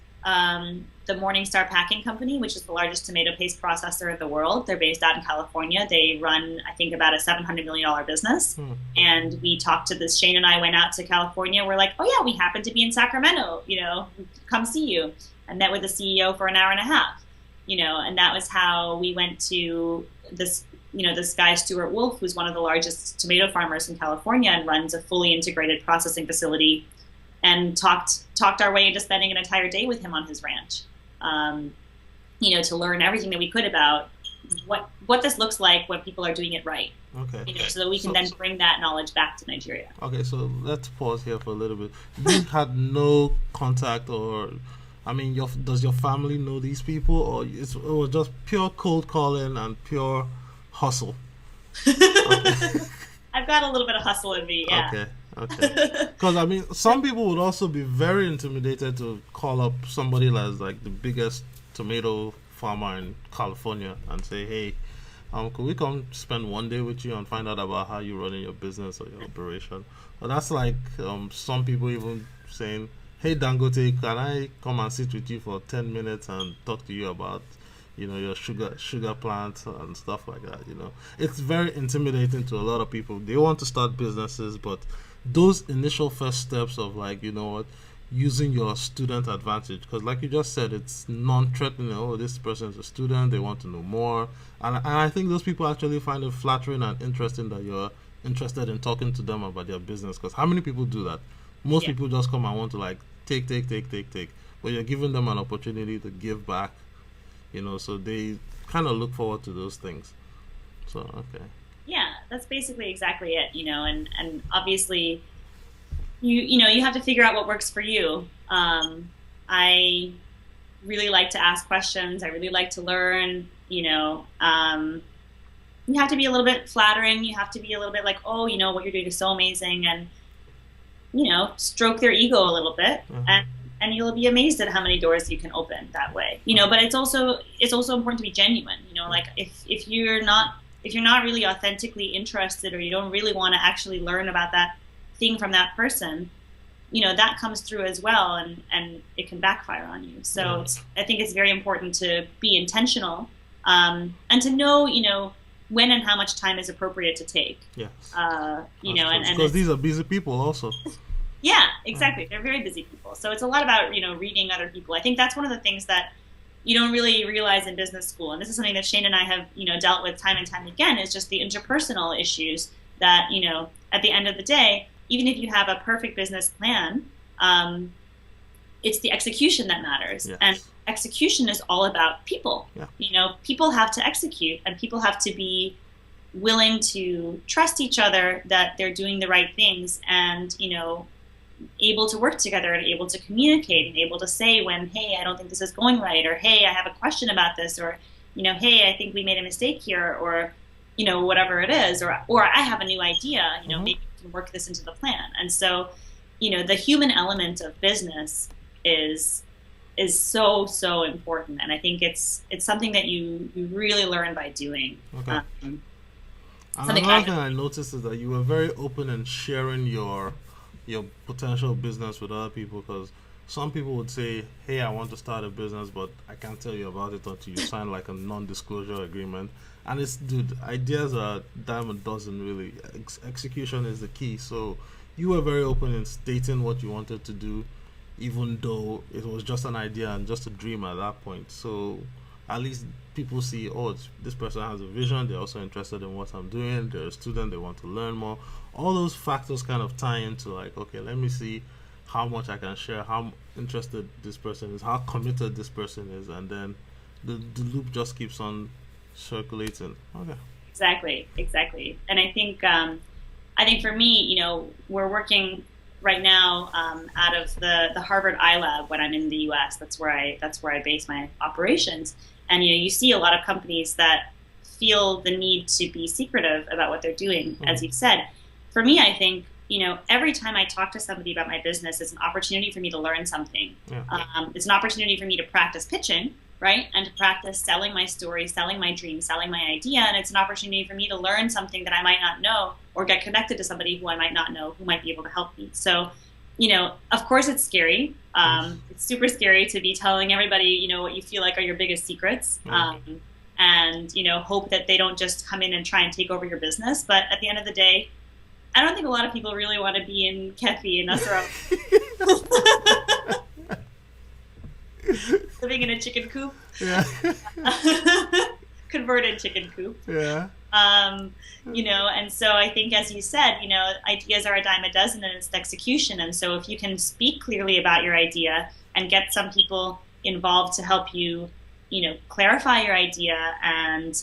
the Morningstar Packing Company, which is the largest tomato paste processor in the world. They're based out in California. They run, I think, about a $700 million business. And we talked to this, Shane and I went out to California. We're like, "Oh yeah, we happen to be in Sacramento, come see you." I met with the CEO for an hour and a half, and that was how we went to this guy, Stuart Wolf, who's one of the largest tomato farmers in California and runs a fully integrated processing facility, and talked our way into spending an entire day with him on his ranch, to learn everything that we could about what this looks like when people are doing it right. Okay. So that we can then bring that knowledge back to Nigeria. Okay, so let's pause here for a little bit. You had no contact, or does your family know these people, or it was just pure cold calling and pure hustle? Okay. I've got a little bit of hustle in me, yeah. Okay. Because some people would also be very intimidated to call up somebody that's like the biggest tomato farmer in California and say, "Hey, could we come spend one day with you and find out about how you're running your business or your operation?" Well, that's like some people even saying, "Hey Dangote, can I come and sit with you for 10 minutes and talk to you about your sugar plant and stuff like that?" It's very intimidating to a lot of people. They want to start businesses, but those initial first steps of using your student advantage, because like you just said, it's non-threatening. "Oh, this person is a student, they want to know more," and I think those people actually find it flattering and interesting that you're interested in talking to them about their business. Because how many people do that? Most people just come and want to take, but you're giving them an opportunity to give back. So they kind of look forward to those things. So, okay. Yeah, that's basically exactly it, and obviously you have to figure out what works for you. I really like to ask questions. I really like to learn, you have to be a little bit flattering. You have to be a little bit like, "Oh, what you're doing is so amazing," and, stroke their ego a little bit. And you'll be amazed at how many doors you can open that way, But it's also important to be genuine, if you're not really authentically interested, or you don't really want to actually learn about that thing from that person, that comes through as well, and it can backfire on you. So I think it's very important to be intentional, and to know, when and how much time is appropriate to take. Yes. Because these are busy people also. Yeah, exactly. They're very busy people. So it's a lot about, reading other people. I think that's one of the things that you don't really realize in business school. And this is something that Shane and I have, dealt with time and time again, is just the interpersonal issues that, at the end of the day, even if you have a perfect business plan, it's the execution that matters. Yes. And execution is all about people. Yeah. People have to execute, and people have to be willing to trust each other that they're doing the right things, and, able to work together and able to communicate and able to say when, "Hey, I don't think this is going right," or, "Hey, I have a question about this," or, "Hey, I think we made a mistake here," or, whatever it is, or "I have a new idea, maybe we can work this into the plan." And so, the human element of business is so important, and I think it's something that you really learn by doing. Okay. Another thing I noticed is that you were very open in sharing your potential business with other people, because some people would say, "Hey, I want to start a business, but I can't tell you about it until you sign a non-disclosure agreement." And ideas are a dime a dozen, really. Execution is the key. So you were very open in stating what you wanted to do, even though it was just an idea and just a dream at that point. So at least people see, "Oh, this person has a vision, they're also interested in what I'm doing, they're a student, they want to learn more." All those factors kind of tie into okay, let me see how much I can share, how interested this person is, how committed this person is, and then the loop just keeps on circulating. Okay. Exactly. And I think for me, we're working right now out of the Harvard iLab when I'm in the U.S. That's where I base my operations. And you see a lot of companies that feel the need to be secretive about what they're doing, as you've said. For me, I think every time I talk to somebody about my business, it's an opportunity for me to learn something. Yeah. It's an opportunity for me to practice pitching, right? And to practice selling my story, selling my dream, selling my idea. And it's an opportunity for me to learn something that I might not know or get connected to somebody who I might not know who might be able to help me. So, of course it's scary. It's super scary to be telling everybody, what you feel like are your biggest secrets. And, hope that they don't just come in and try and take over your business. But at the end of the day, I don't think a lot of people really want to be in Kefi and us around living in a chicken coop. Yeah. Converted chicken coop. Yeah. And so I think, as you said, ideas are a dime a dozen and it's the execution. And so if you can speak clearly about your idea and get some people involved to help you, clarify your idea and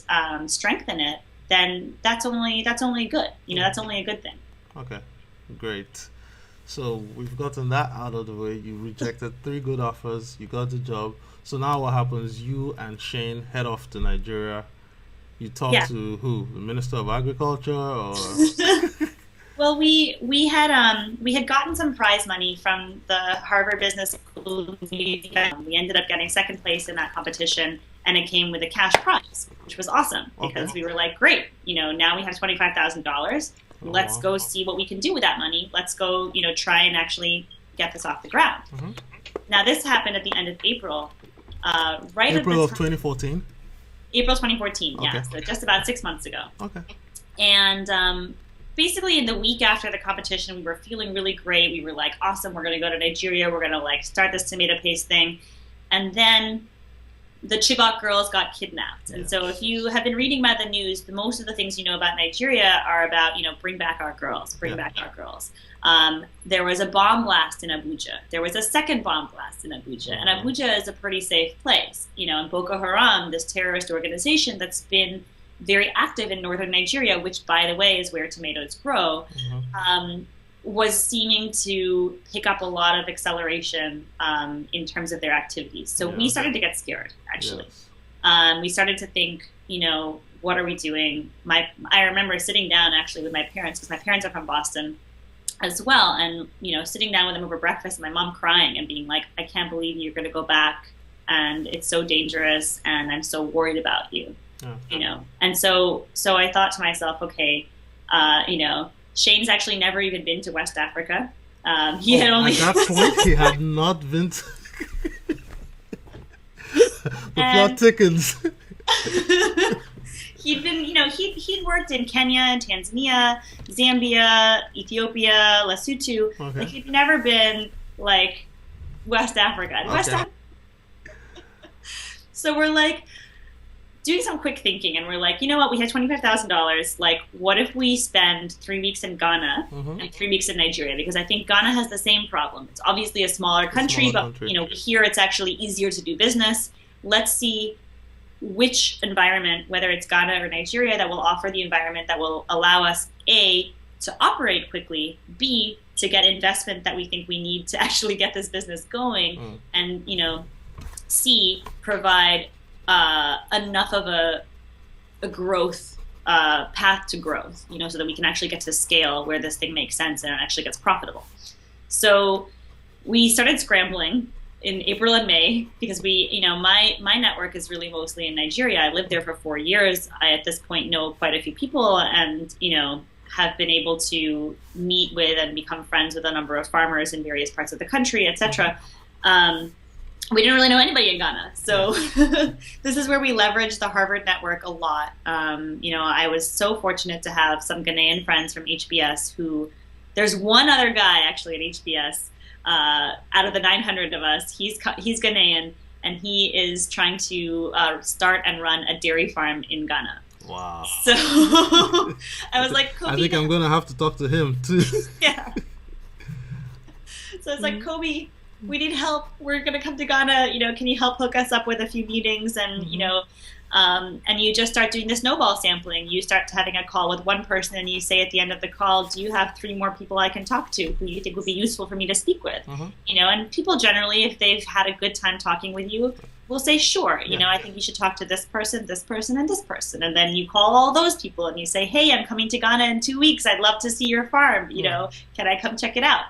strengthen it, then that's only good. That's only a good thing. Okay, great. So we've gotten that out of the way. You rejected 3 good offers. You got the job. So now what happens? You and Shane head off to Nigeria. You talk to who? The Minister of Agriculture, or? Well, we had gotten some prize money from the Harvard Business School. We ended up getting second place in that competition, and it came with a cash prize, which was awesome because we were like, great, now we have $25,000. Let's go see what we can do with that money. Let's go, try and actually get this off the ground. Mm-hmm. Now, this happened at the end of April, right April of 2014. April 2014, yeah. So just about 6 months ago. Okay. And basically, in the week after the competition, we were feeling really great. We were like, awesome, we're going to go to Nigeria. We're going to start this tomato paste thing. And then the Chibok girls got kidnapped. And so if you have been reading about the news, most of the things you know about Nigeria are about, bring back our girls, bring back our girls. There was a bomb blast in Abuja. There was a second bomb blast in Abuja. And Abuja is a pretty safe place. And Boko Haram, this terrorist organization that's been very active in northern Nigeria, which, by the way, is where tomatoes grow, was seeming to pick up a lot of acceleration in terms of their activities. So we started to get scared, actually. Yes. We started to think, what are we doing? I remember sitting down, actually, with my parents, because my parents are from Boston as well, and, sitting down with them over breakfast, and my mom crying and being like, I can't believe you're going to go back, and it's so dangerous, and I'm so worried about you. And so I thought to myself, okay, Shane's actually never even been to West Africa. He had only at that point he had not been to the plot thickens. He'd been, he'd worked in Kenya and Tanzania, Zambia, Ethiopia, Lesotho. Okay. He'd never been West Africa. So we're doing some quick thinking, and we're like, you know what, we have $25,000. What if we spend 3 weeks in Ghana and 3 weeks in Nigeria? Because I think Ghana has the same problem. It's obviously a smaller country, but here it's actually easier to do business. Let's see which environment, whether it's Ghana or Nigeria, that will offer the environment that will allow us, A, to operate quickly, B, to get investment that we think we need to actually get this business going, and, C, provide enough of a growth path to growth, so that we can actually get to scale where this thing makes sense and it actually gets profitable. So we started scrambling in April and May because my network is really mostly in Nigeria. I lived there for 4 years. I, at this point, know quite a few people and, have been able to meet with and become friends with a number of farmers in various parts of the country, etc. We didn't really know anybody in Ghana. So this is where we leveraged the Harvard network a lot. I was so fortunate to have some Ghanaian friends from HBS there's one other guy actually at HBS out of the 900 of us. He's Ghanaian, and he is trying to start and run a dairy farm in Ghana. Wow. So I was like, Kobe, I think I'm going to have to talk to him too. Yeah. So it's like, Kobe, we need help. We're going to come to Ghana. Can you help hook us up with a few meetings? And, and you just start doing the snowball sampling. You start having a call with one person and you say at the end of the call, do you have 3 more people I can talk to who you think would be useful for me to speak with? And people generally, if they've had a good time talking with you, will say, sure, I think you should talk to this person, and this person. And then you call all those people and you say, hey, I'm coming to Ghana in 2 weeks. I'd love to see your farm. Can I come check it out?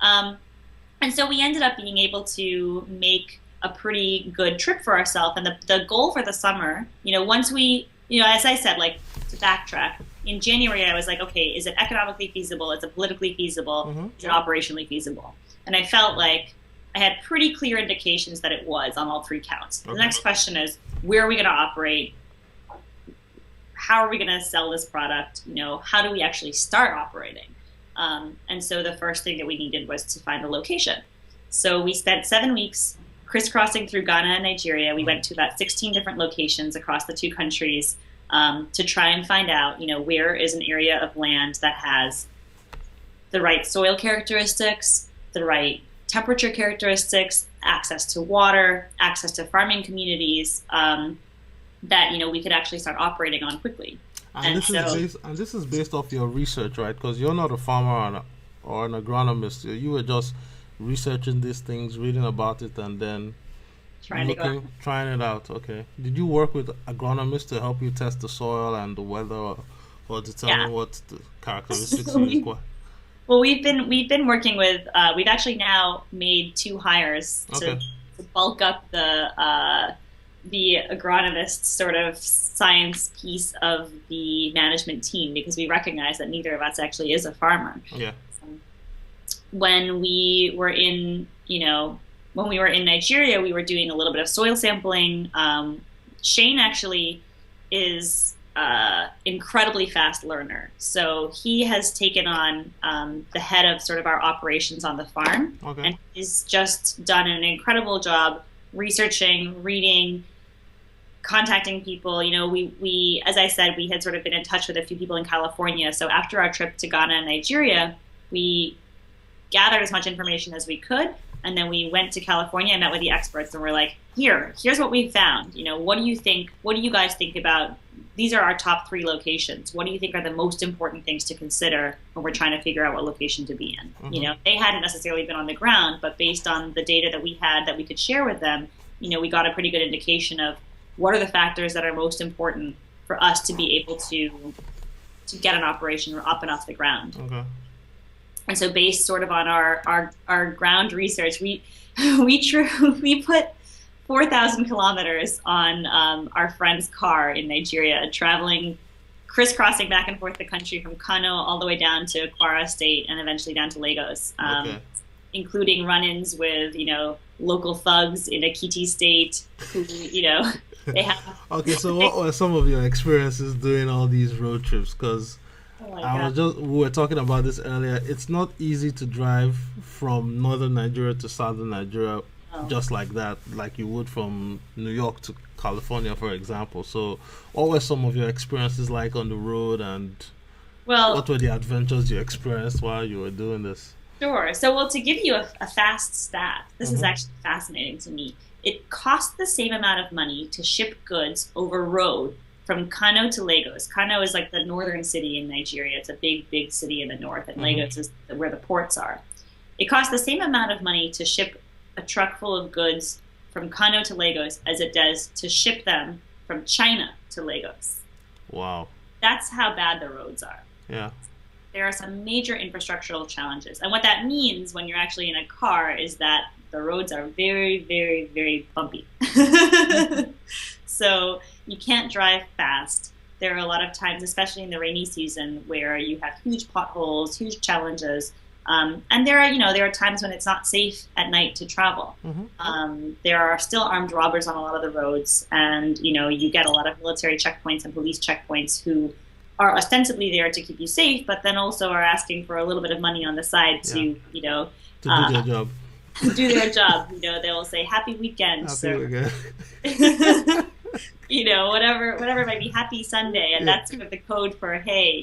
And so we ended up being able to make a pretty good trip for ourselves. And the goal for the summer, once we, as I said, like, to backtrack, in January I was like, okay, is it economically feasible? Is it politically feasible? Is it operationally feasible? And I felt like I had pretty clear indications that it was on all 3 counts. The next question is, where are we going to operate? How are we going to sell this product? How do we actually start operating? And so the first thing that we needed was to find a location. So we spent 7 weeks crisscrossing through Ghana and Nigeria. We went to about 16 different locations across the 2 countries to try and find out, where is an area of land that has the right soil characteristics, the right temperature characteristics, access to water, access to farming communities that, we could actually start operating on quickly. And this is based off your research, right? Because you're not a farmer or an agronomist. You were just researching these things, reading about it, and then trying it out. Okay. Did you work with agronomists to help you test the soil and the weather, or determine what the characteristics you require? Well, we've been working with. We've actually now made 2 hires to bulk up the agronomist sort of science piece of the management team, because we recognize that neither of us actually is a farmer. Yeah. When we were in Nigeria, we were doing a little bit of soil sampling. Shane actually is incredibly fast learner. So he has taken on the head of sort of our operations on the farm. And he's just done an incredible job researching, reading, contacting people. We, as I said, we had sort of been in touch with a few people in California. So after our trip to Ghana and Nigeria, we gathered as much information as we could. And then we went to California and met with the experts, and we're like, here's what we found. What do you think? What do you guys think about? These are our top 3 locations. What do you think are the most important things to consider when we're trying to figure out what location to be in? They hadn't necessarily been on the ground, but based on the data that we had that we could share with them, we got a pretty good indication of what are the factors that are most important for us to be able to get an operation up and off the ground. And so based sort of on our ground research, we put 4,000 kilometers on our friend's car in Nigeria, crisscrossing back and forth the country from Kano all the way down to Kwara State and eventually down to Lagos, including run-ins with, local thugs in Ekiti State who, they have... Okay, so what were some of your experiences doing all these road trips? Because we were talking about this earlier. It's not easy to drive from northern Nigeria to southern Nigeria just like that, like you would from New York to California, for example. So what were some of your experiences like on the road, and what were the adventures you experienced while you were doing this? Sure. So, to give you a fast stat, this is actually fascinating to me. It costs the same amount of money to ship goods over road from Kano to Lagos. Kano is like the northern city in Nigeria. It's a big, big city in the north, and Lagos is where the ports are. It costs the same amount of money to ship a truck full of goods from Kano to Lagos as it does to ship them from China to Lagos. Wow. That's how bad the roads are. Yeah. There are some major infrastructural challenges. And what that means when you're actually in a car is that the roads are very, very, very bumpy. So you can't drive fast. There are a lot of times, especially in the rainy season, where you have huge potholes, huge challenges. And there are times when it's not safe at night to travel. There are still armed robbers on a lot of the roads, and you get a lot of military checkpoints and police checkpoints who are ostensibly there to keep you safe, but then also are asking for a little bit of money on the side to do their job. To do their job. They'll say happy weekend, sir. Whatever it might be, happy Sunday, and that's sort of the code for, hey,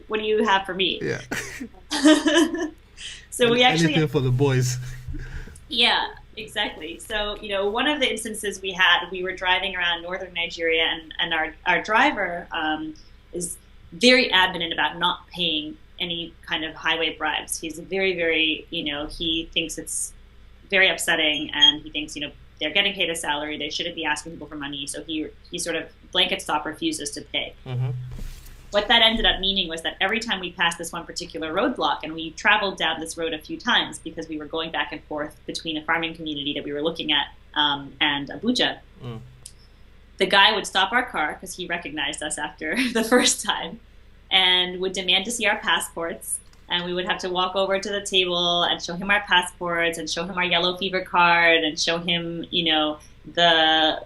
what do you have for me? Yeah. So we actually anything for the boys. Yeah, exactly. So, one of the instances we were driving around northern Nigeria, and our driver is very adamant about not paying any kind of highway bribes. He's very, very, he thinks it's very upsetting, and he thinks, they're getting paid a salary, they shouldn't be asking people for money. So he sort of blanket stop refuses to pay. Mm-hmm. What that ended up meaning was that every time we passed this one particular roadblock, and we traveled down this road a few times because we were going back and forth between a farming community that we were looking at and Abuja, the guy would stop our car because he recognized us after the first time and would demand to see our passports. And we would have to walk over to the table and show him our passports and show him our yellow fever card and show him, the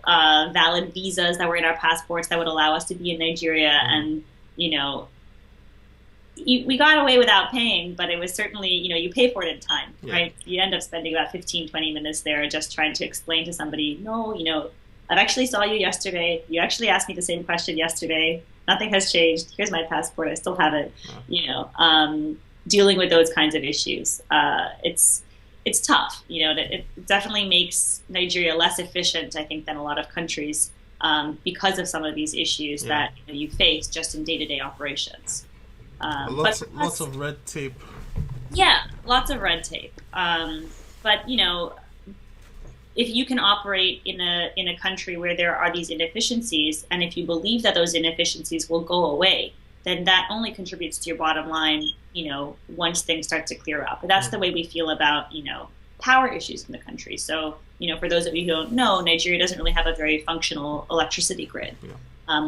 valid visas that were in our passports that would allow us to be in Nigeria. And we got away without paying, but it was certainly, you pay for it in time, right? You end up spending about 15, 20 minutes there just trying to explain to somebody, no, I've actually saw you yesterday. You actually asked me the same question yesterday. Nothing has changed. Here's my passport. I still have it. Dealing with those kinds of issues, it's tough. It definitely makes Nigeria less efficient, I think, than a lot of countries. Because of some of these issues that you face just in day-to-day operations. Lots of red tape. Yeah, lots of red tape. But if you can operate in a country where there are these inefficiencies, and if you believe that those inefficiencies will go away, then that only contributes to your bottom line, once things start to clear up. But that's the way we feel about, power issues in the country. So, for those of you who don't know, Nigeria doesn't really have a very functional electricity grid,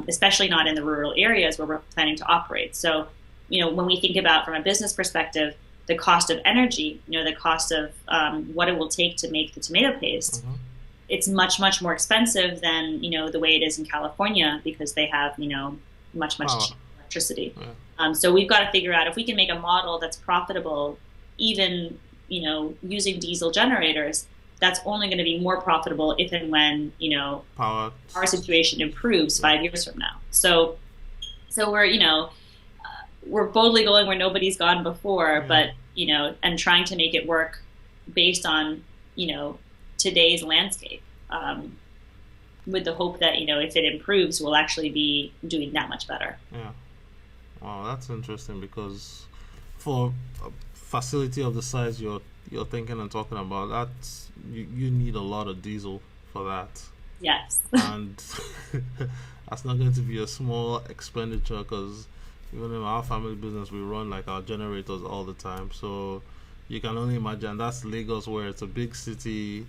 especially not in the rural areas where we're planning to operate. So, when we think about from a business perspective, the cost of energy, the cost of what it will take to make the tomato paste, it's much, much more expensive than, the way it is in California because they have, much cheaper electricity. So we've got to figure out if we can make a model that's profitable, even using diesel generators, that's only going to be more profitable if and when, our situation improves 5 years from now. So we're boldly going where nobody's gone before, but, and trying to make it work based on, today's landscape, with the hope that, if it improves, we'll actually be doing that much better. Yeah. Wow, that's interesting because for facility of the size you're thinking and talking about, that's you need a lot of diesel for that. Yes. And that's not going to be a small expenditure because even in our family business we run like our generators all the time. So you can only imagine that's Lagos where it's a big city.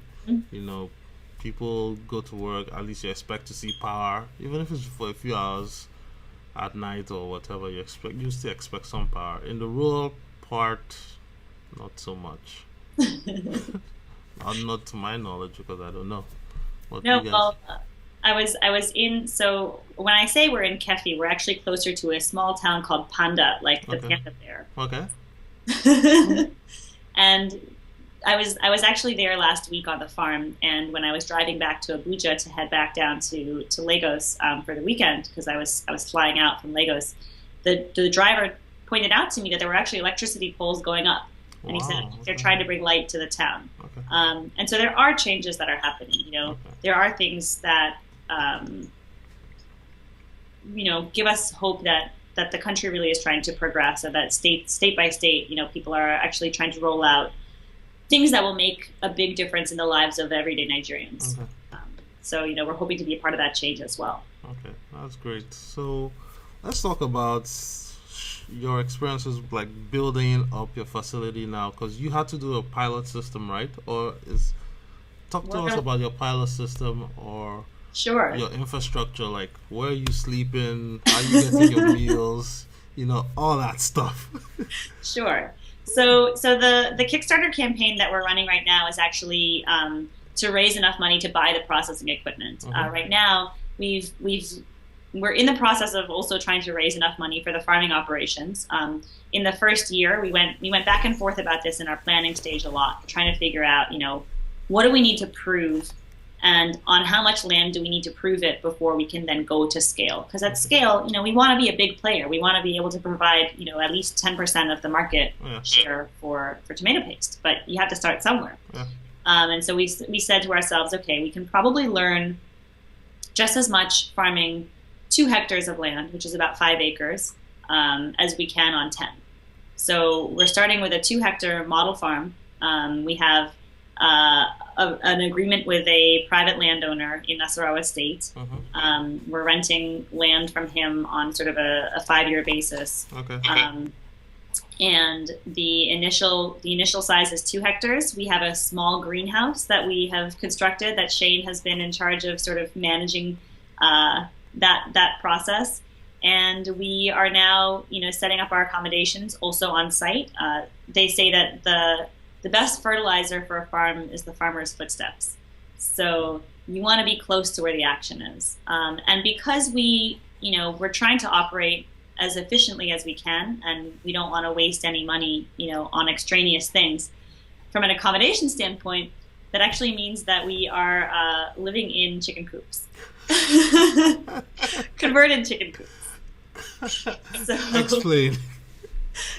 People go to work, at least you expect to see power, even if it's for a few hours at night or whatever. You still expect some power. In the rural part, not so much. Not to my knowledge because I don't know. Well, I was in. So when I say we're in Kefi, we're actually closer to a small town called Panda, like the panda bear. Okay. And I was actually there last week on the farm, and when I was driving back to Abuja to head back down to Lagos for the weekend, because I was flying out from Lagos, the driver pointed out to me that there were actually electricity poles going up, and he said they're trying to bring light to the town. Okay. And so there are changes that are happening. There are things that give us hope that the country really is trying to progress, and that state by state, people are actually trying to roll out things that will make a big difference in the lives of everyday Nigerians. Okay. So, we're hoping to be a part of that change as well. Okay, that's great. So let's talk about your experiences like building up your facility now, because you had to do a pilot system, right? Talk to us about your pilot system or Sure. Your infrastructure, like where are you sleeping, how are you getting your meals, all that stuff. Sure. So the Kickstarter campaign that we're running right now is actually to raise enough money to buy the processing equipment. Right now, we're in the process of also trying to raise enough money for the farming operations. In the first year, we went back and forth about this in our planning stage a lot, trying to figure out, what do we need to prove, and on how much land do we need to prove it before we can then go to scale. Because at scale, we want to be a big player. We want to be able to provide, at least 10% of the market share for tomato paste. But you have to start somewhere. Yeah. And so we said to ourselves, okay, we can probably learn just as much farming 2 hectares of land, which is about 5 acres, as we can on 10. So we're starting with a 2-hectare model farm. We have an agreement with a private landowner in Nasarawa State. We're renting land from him on sort of a 5-year basis. Okay. And the initial size is 2 hectares. We have a small greenhouse that we have constructed that Shane has been in charge of sort of managing that process. And we are now, setting up our accommodations also on site. They say that the best fertilizer for a farm is the farmer's footsteps. So you want to be close to where the action is. And because we're trying to operate as efficiently as we can, and we don't want to waste any money, on extraneous things. From an accommodation standpoint, that actually means that we are living in chicken coops, converted chicken coops. Explain.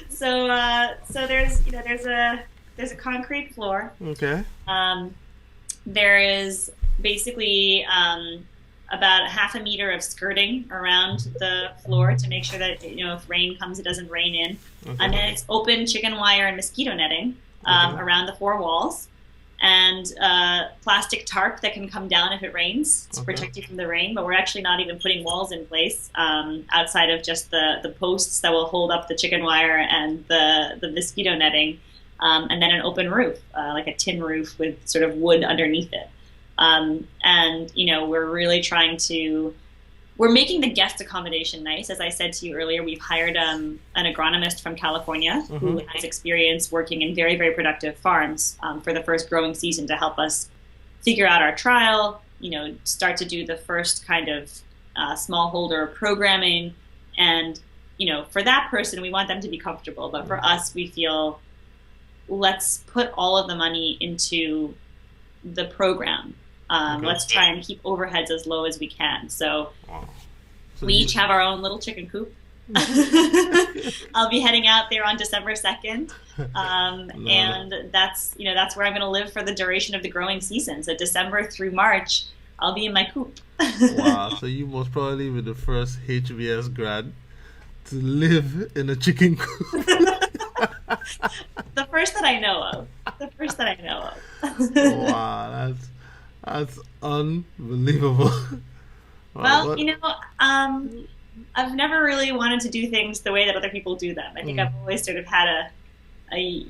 So there's a concrete floor. Okay. There is basically about 0.5 meter of skirting around the floor to make sure that if rain comes, it doesn't rain in. Okay. And then it's open chicken wire and mosquito netting around the 4 walls, and plastic tarp that can come down if it rains to protect you from the rain. But we're actually not even putting walls in place outside of just the posts that will hold up the chicken wire and the mosquito netting, and then an open roof, like a tin roof with sort of wood underneath it. And we're really we're making the guest accommodation nice. As I said to you earlier, we've hired an agronomist from California who has experience working in very, very productive farms for the first growing season to help us figure out our trial, start to do the first kind of smallholder programming. And, for that person, we want them to be comfortable. But for us, we feel let's put all of the money into the program. Let's try and keep overheads as low as we can. So we each have our own little chicken coop. I'll be heading out there on December 2nd. And that's where I'm going to live for the duration of the growing season. So December through March, I'll be in my coop. Wow. So you most probably be the first HBS grad to live in a chicken coop. The first that I know of. Wow, that's unbelievable. Well, I've never really wanted to do things the way that other people do them. I think I've always sort of had a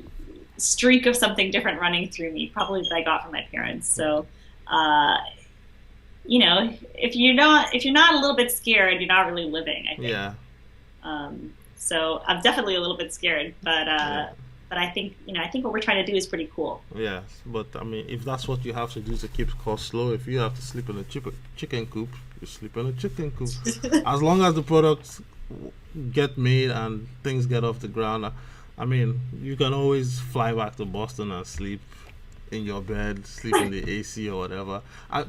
streak of something different running through me, probably that I got from my parents. So, if you're not a little bit scared, you're not really living, I think. Yeah. So I'm definitely a little bit scared, but I think what we're trying to do is pretty cool. Yes, but I mean, if that's what you have to do to keep costs low, if you have to sleep in a chicken coop, you sleep in a chicken coop. As long as the products get made and things get off the ground, I mean, you can always fly back to Boston and sleep in your bed, sleep in the AC or whatever.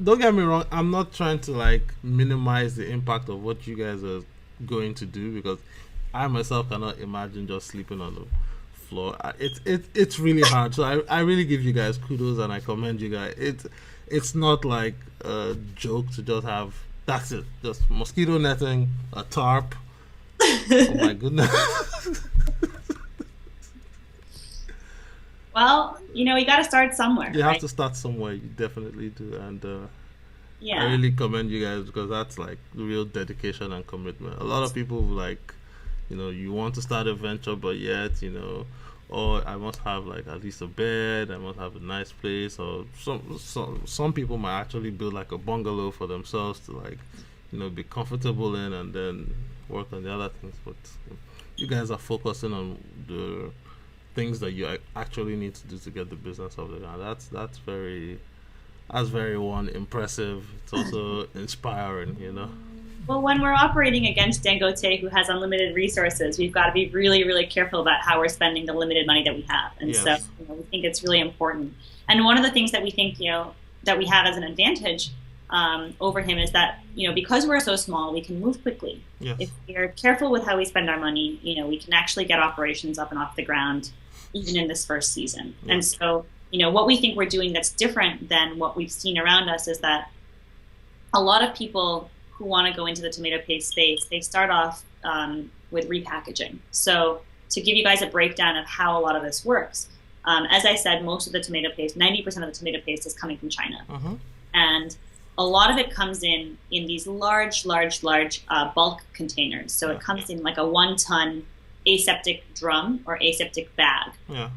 Don't get me wrong, I'm not trying to minimize the impact of what you guys are going to do, because I myself cannot imagine just sleeping on the floor. It's really hard. So I really give you guys kudos and I commend you guys. It's not like a joke to just have, that's it, just mosquito netting, a tarp. Oh my goodness. Well, you got to start somewhere. You have to start somewhere. You definitely do. And I really commend you guys, because that's real dedication and commitment. A lot of people you want to start a venture, but yet, I must have at least a bed, I must have a nice place, or some people might actually build a bungalow for themselves to be comfortable in and then work on the other things. But you guys are focusing on the things that you actually need to do to get the business off the ground. That's very impressive. It's also inspiring, Well, when we're operating against Dangote, who has unlimited resources, we've got to be really, really careful about how we're spending the limited money that we have. And so we think it's really important. And one of the things that we think, that we have as an advantage over him is that, because we're so small, we can move quickly. Yes. If we're careful with how we spend our money, we can actually get operations up and off the ground even in this first season. Yeah. And so, what we think we're doing that's different than what we've seen around us is that a lot of people who want to go into the tomato paste space, they start off with repackaging. So to give you guys a breakdown of how a lot of this works, as I said, most of the tomato paste, 90% of the tomato paste is coming from China. Uh-huh. And a lot of it comes in these large bulk containers. So it comes in like a 1-ton aseptic drum or aseptic bag. Yeah.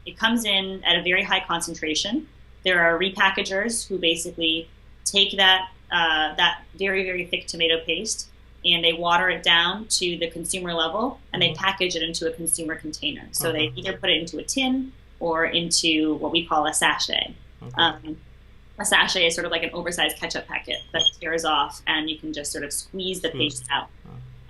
It comes in at a very high concentration. There are repackagers who basically take that very, very thick tomato paste and they water it down to the consumer level and they package it into a consumer container. So they either put it into a tin or into what we call a sachet. Okay. A sachet is sort of like an oversized ketchup packet that tears off and you can just sort of squeeze the paste out.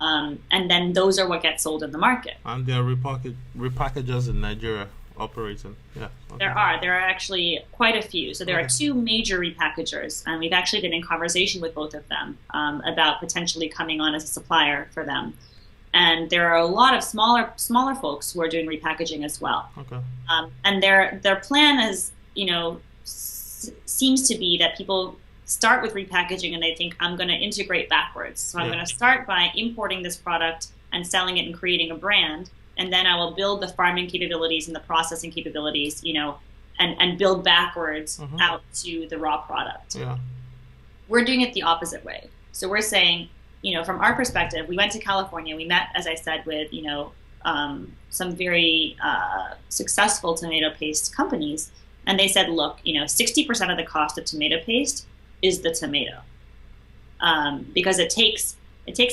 And then those are what get sold in the market. And there are repackagers in Nigeria operating. Yeah. Okay. There are actually quite a few. So there are 2 major repackagers, and we've actually been in conversation with both of them about potentially coming on as a supplier for them. And there are a lot of smaller folks who are doing repackaging as well. Okay. And their plan is, seems to be that people start with repackaging and they think, I'm going to integrate backwards. So I'm going to start by importing this product and selling it and creating a brand. And then I will build the farming capabilities and the processing capabilities, and build backwards out to the raw product. Yeah. We're doing it the opposite way. So we're saying, from our perspective, we went to California. We met, as I said, with, some very successful tomato paste companies. And they said, look, 60% of the cost of tomato paste is the tomato. Because it takes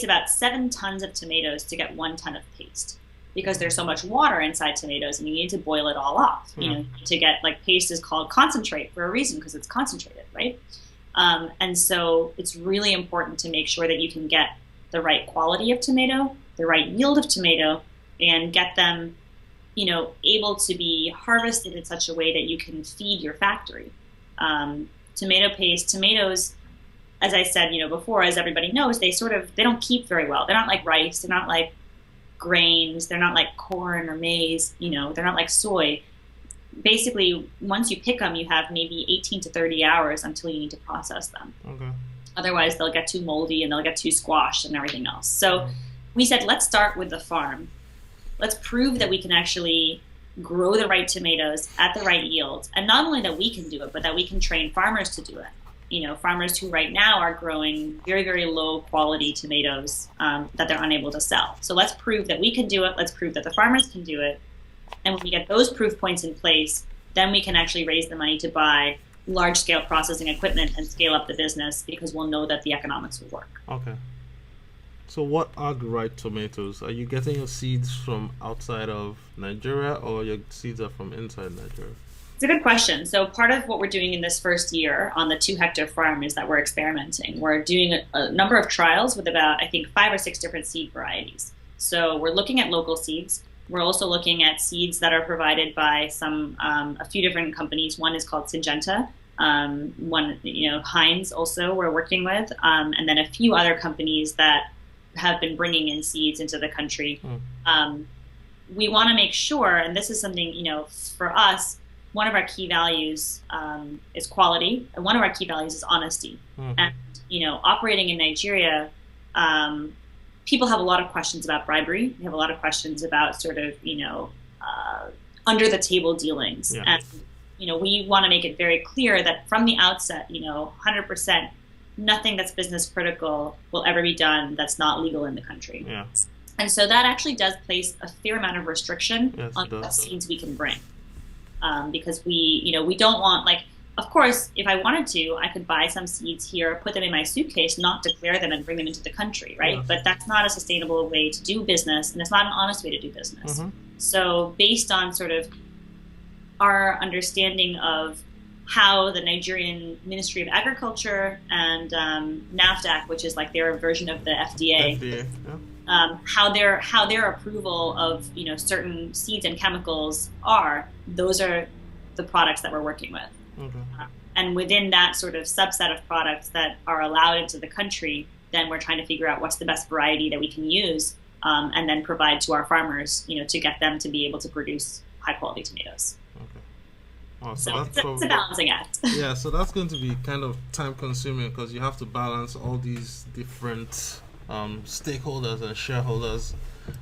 about 7 tons of tomatoes to get 1 ton of paste. Because there's so much water inside tomatoes and you need to boil it all off. To get, paste is called concentrate for a reason because it's concentrated, right? And so it's really important to make sure that you can get the right quality of tomato, the right yield of tomato, and get them, able to be harvested in such a way that you can feed your factory. Tomatoes, as I said, before, as everybody knows, they don't keep very well. They're not like rice. They're not like grains. They're not like corn or maize. They're not like soy. Basically, once you pick them, you have maybe 18 to 30 hours until you need to process them. Okay. Otherwise, they'll get too moldy and they'll get too squashed and everything else. So we said, let's start with the farm. Let's prove that we can actually grow the right tomatoes at the right yield. And not only that we can do it, but that we can train farmers to do it. Farmers who right now are growing very, very low quality tomatoes that they're unable to sell. So let's prove that we can do it. Let's prove that the farmers can do it. And when we get those proof points in place, then we can actually raise the money to buy large-scale processing equipment and scale up the business because we'll know that the economics will work. Okay. So what are the right tomatoes? Are you getting your seeds from outside of Nigeria or your seeds are from inside Nigeria? It's a good question. So part of what we're doing in this first year on the 2-hectare farm is that we're experimenting. We're doing a number of trials with about, I think, 5 or 6 different seed varieties. So we're looking at local seeds. We're also looking at seeds that are provided by a few different companies. One is called Syngenta. Heinz also we're working with, and then a few other companies that have been bringing in seeds into the country. We want to make sure, and this is something, for us, one of our key values is quality, and one of our key values is honesty. And, operating in Nigeria, people have a lot of questions about bribery. They have a lot of questions about sort of, under the table dealings. Yeah. And, we want to make it very clear that from the outset, 100%, nothing that's business critical will ever be done that's not legal in the country. Yeah. And so that actually does place a fair amount of restriction on what seeds we can bring. Because we don't want, of course, if I wanted to, I could buy some seeds here, put them in my suitcase, not declare them and bring them into the country, right? Yeah. But that's not a sustainable way to do business, and it's not an honest way to do business. So based on sort of our understanding of how the Nigerian Ministry of Agriculture and NAFDAC, which is like their version of the FDA, how their approval of certain seeds and chemicals are, those are the products that we're working with. Okay. And within that sort of subset of products that are allowed into the country, then we're trying to figure out what's the best variety that we can use, and then provide to our farmers, to get them to be able to produce high quality tomatoes. Okay. Oh, so So that's it's a balancing act. yeah. So that's going to be kind of time consuming because you have to balance all these different stakeholders and shareholders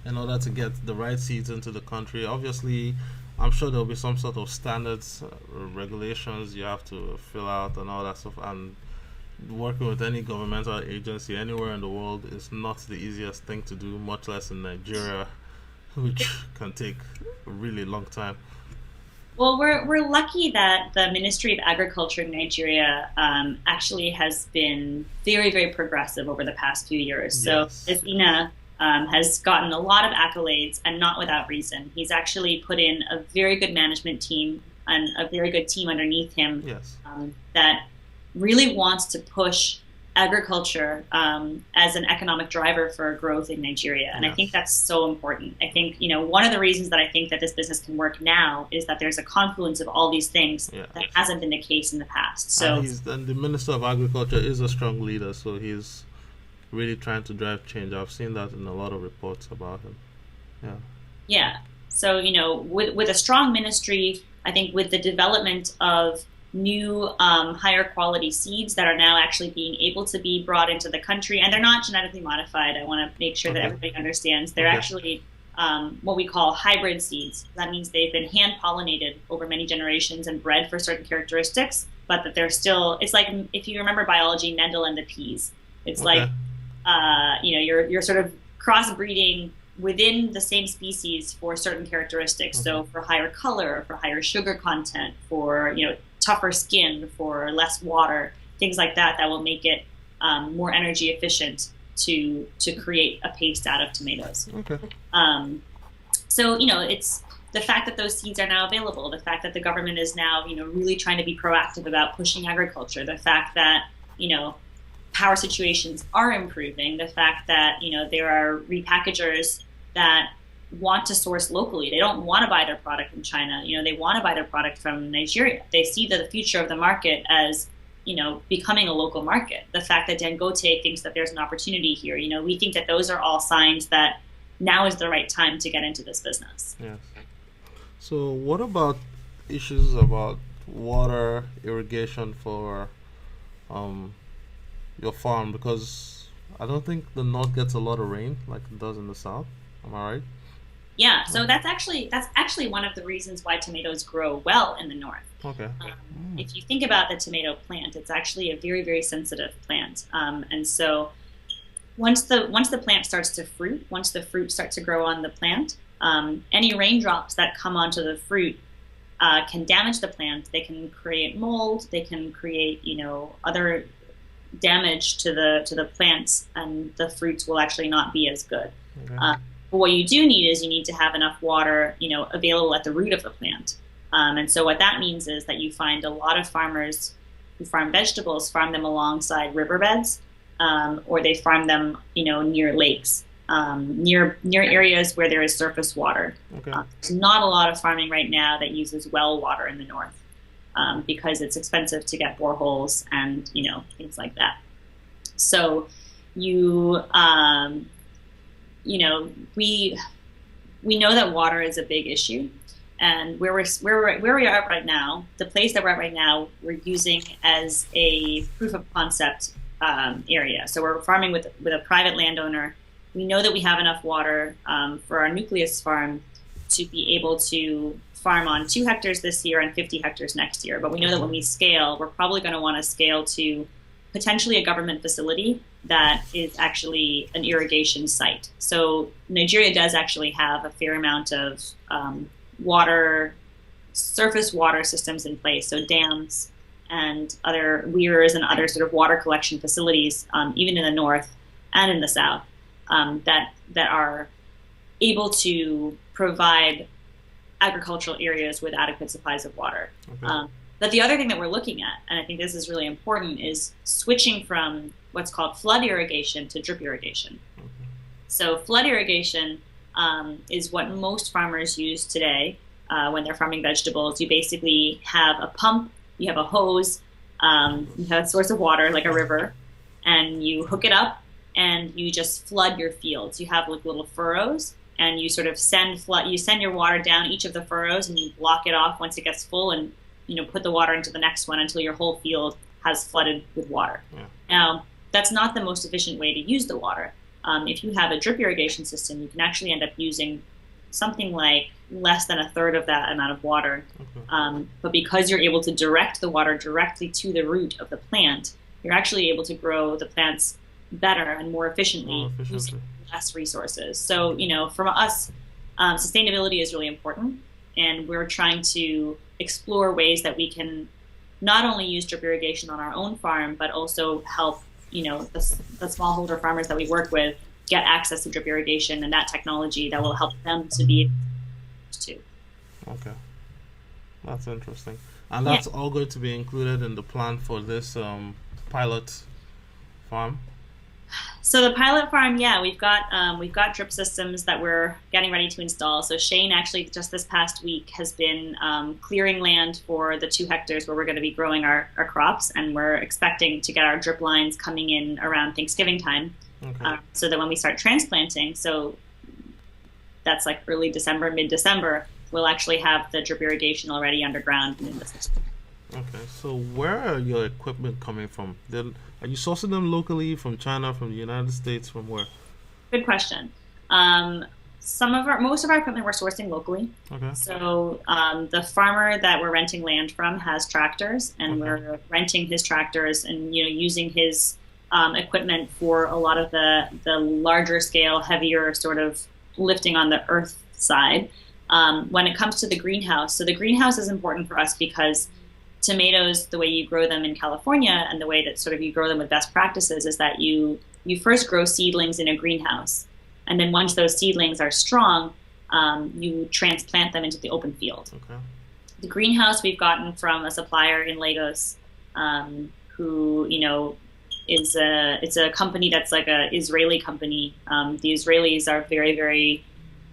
in order to get the right seeds into the country. Obviously, I'm sure there'll be some sort of standards, regulations you have to fill out and all that stuff. And working with any governmental agency anywhere in the world is not the easiest thing to do, much less in Nigeria, which can take a really long time. Well, we're lucky that the Ministry of Agriculture in Nigeria actually has been very, very progressive over the past few years. So Yes. Isina has gotten a lot of accolades, and not without reason. He's actually put in a very good management team and a very good team underneath him, Yes. that really wants to push agriculture as an economic driver for growth in Nigeria. And I think Yes. that's so important. I think, one of the reasons that I think that this business can work now is that there's a confluence of all these things Yeah. that hasn't been the case in the past. So And the Minister of Agriculture is a strong leader, so he's really trying to drive change. I've seen that in a lot of reports about him. Yeah. yeah. So, with a strong ministry, I think with the development of new higher quality seeds that are now actually being able to be brought into the country, and they're not genetically modified. I want to make sure that Okay. everybody understands they're Okay. actually what we call hybrid seeds. That means they've been hand pollinated over many generations and bred for certain characteristics, but that they're still, it's like, if you remember biology, Mendel and the peas. It's Okay. like, you're sort of crossbreeding within the same species for certain characteristics. So for higher color, for higher sugar content, for tougher skin, for less water, things like that will make it more energy efficient to create a paste out of tomatoes. Okay. So it's the fact that those seeds are now available, the fact that the government is now really trying to be proactive about pushing agriculture, the fact that power situations are improving, the fact that there are repackagers that want to source locally. They don't want to buy their product from China. They want to buy their product from Nigeria. They see the future of the market as becoming a local market. The fact that Dangote thinks that there's an opportunity here, we think that those are all signs that now is the right time to get into this business. Yes. So what about issues about water irrigation for your farm? Because I don't think the north gets a lot of rain like it does in the south. Am I right? Yeah, so that's actually one of the reasons why tomatoes grow well in the north. Okay. If you think about the tomato plant, it's actually a very, very sensitive plant, and so once the plant starts to fruit, once the fruit starts to grow on the plant, any raindrops that come onto the fruit can damage the plant. They can create mold. They can create other damage to the plants, and the fruits will actually not be as good. Okay. But what you do need is you need to have enough water, available at the root of the plant. And so what that means is that you find a lot of farmers who farm vegetables farm them alongside riverbeds, or they farm them, near lakes, near areas where there is surface water. Okay. There's not a lot of farming right now that uses well water in the north, because it's expensive to get boreholes and things like that. So we know that water is a big issue, and where we are right now, the place that we're at right now, we're using as a proof of concept area. So we're farming with a private landowner. We know that we have enough water for our nucleus farm to be able to farm on 2 hectares this year and 50 hectares next year. But we know that when we scale, we're probably going to want to scale to potentially a government facility that is actually an irrigation site. So Nigeria does actually have a fair amount of surface water systems in place, so dams and other weirs and other sort of water collection facilities, even in the north and in the south, that are able to provide agricultural areas with adequate supplies of water. Okay. But the other thing that we're looking at, and I think this is really important, is switching from what's called flood irrigation to drip irrigation. Okay. So flood irrigation is what most farmers use today when they're farming vegetables. You basically have a pump you have a hose, you have a source of water like a river, and you hook it up and you just flood your fields. You have like little furrows, and you sort of send your water down each of the furrows, and you block it off once it gets full, and put the water into the next one until your whole field has flooded with water. Yeah. Now, that's not the most efficient way to use the water. If you have a drip irrigation system, you can actually end up using something like less than a third of that amount of water. Okay. But because you're able to direct the water directly to the root of the plant, you're actually able to grow the plants better and more efficiently, using less resources. So, from us, sustainability is really important, and we're trying to explore ways that we can not only use drip irrigation on our own farm, but also help the smallholder farmers that we work with get access to drip irrigation and that technology that will help them to be able to. Okay, that's interesting. And that's all going to be included in the plan for this pilot farm? So the pilot farm, we've got drip systems that we're getting ready to install. So Shane actually just this past week has been clearing land for the 2 hectares where we're going to be growing our crops, and we're expecting to get our drip lines coming in around Thanksgiving time. Okay. So that when we start transplanting, so that's like early December, mid-December, we'll actually have the drip irrigation already underground in the system. Okay, so where are your equipment coming from? Are you sourcing them locally from China, from the United States, from where? Good question. Most of our equipment we're sourcing locally. Okay. So the farmer that we're renting land from has tractors, and we're renting his tractors and using his equipment for a lot of the larger scale, heavier sort of lifting on the earth side. When it comes to the greenhouse, so the greenhouse is important for us because tomatoes, the way you grow them in California and the way that sort of you grow them with best practices is that you first grow seedlings in a greenhouse. And then once those seedlings are strong, you transplant them into the open field. Okay. The greenhouse we've gotten from a supplier in Lagos, who, it's a company that's like a Israeli company. The Israelis are very, very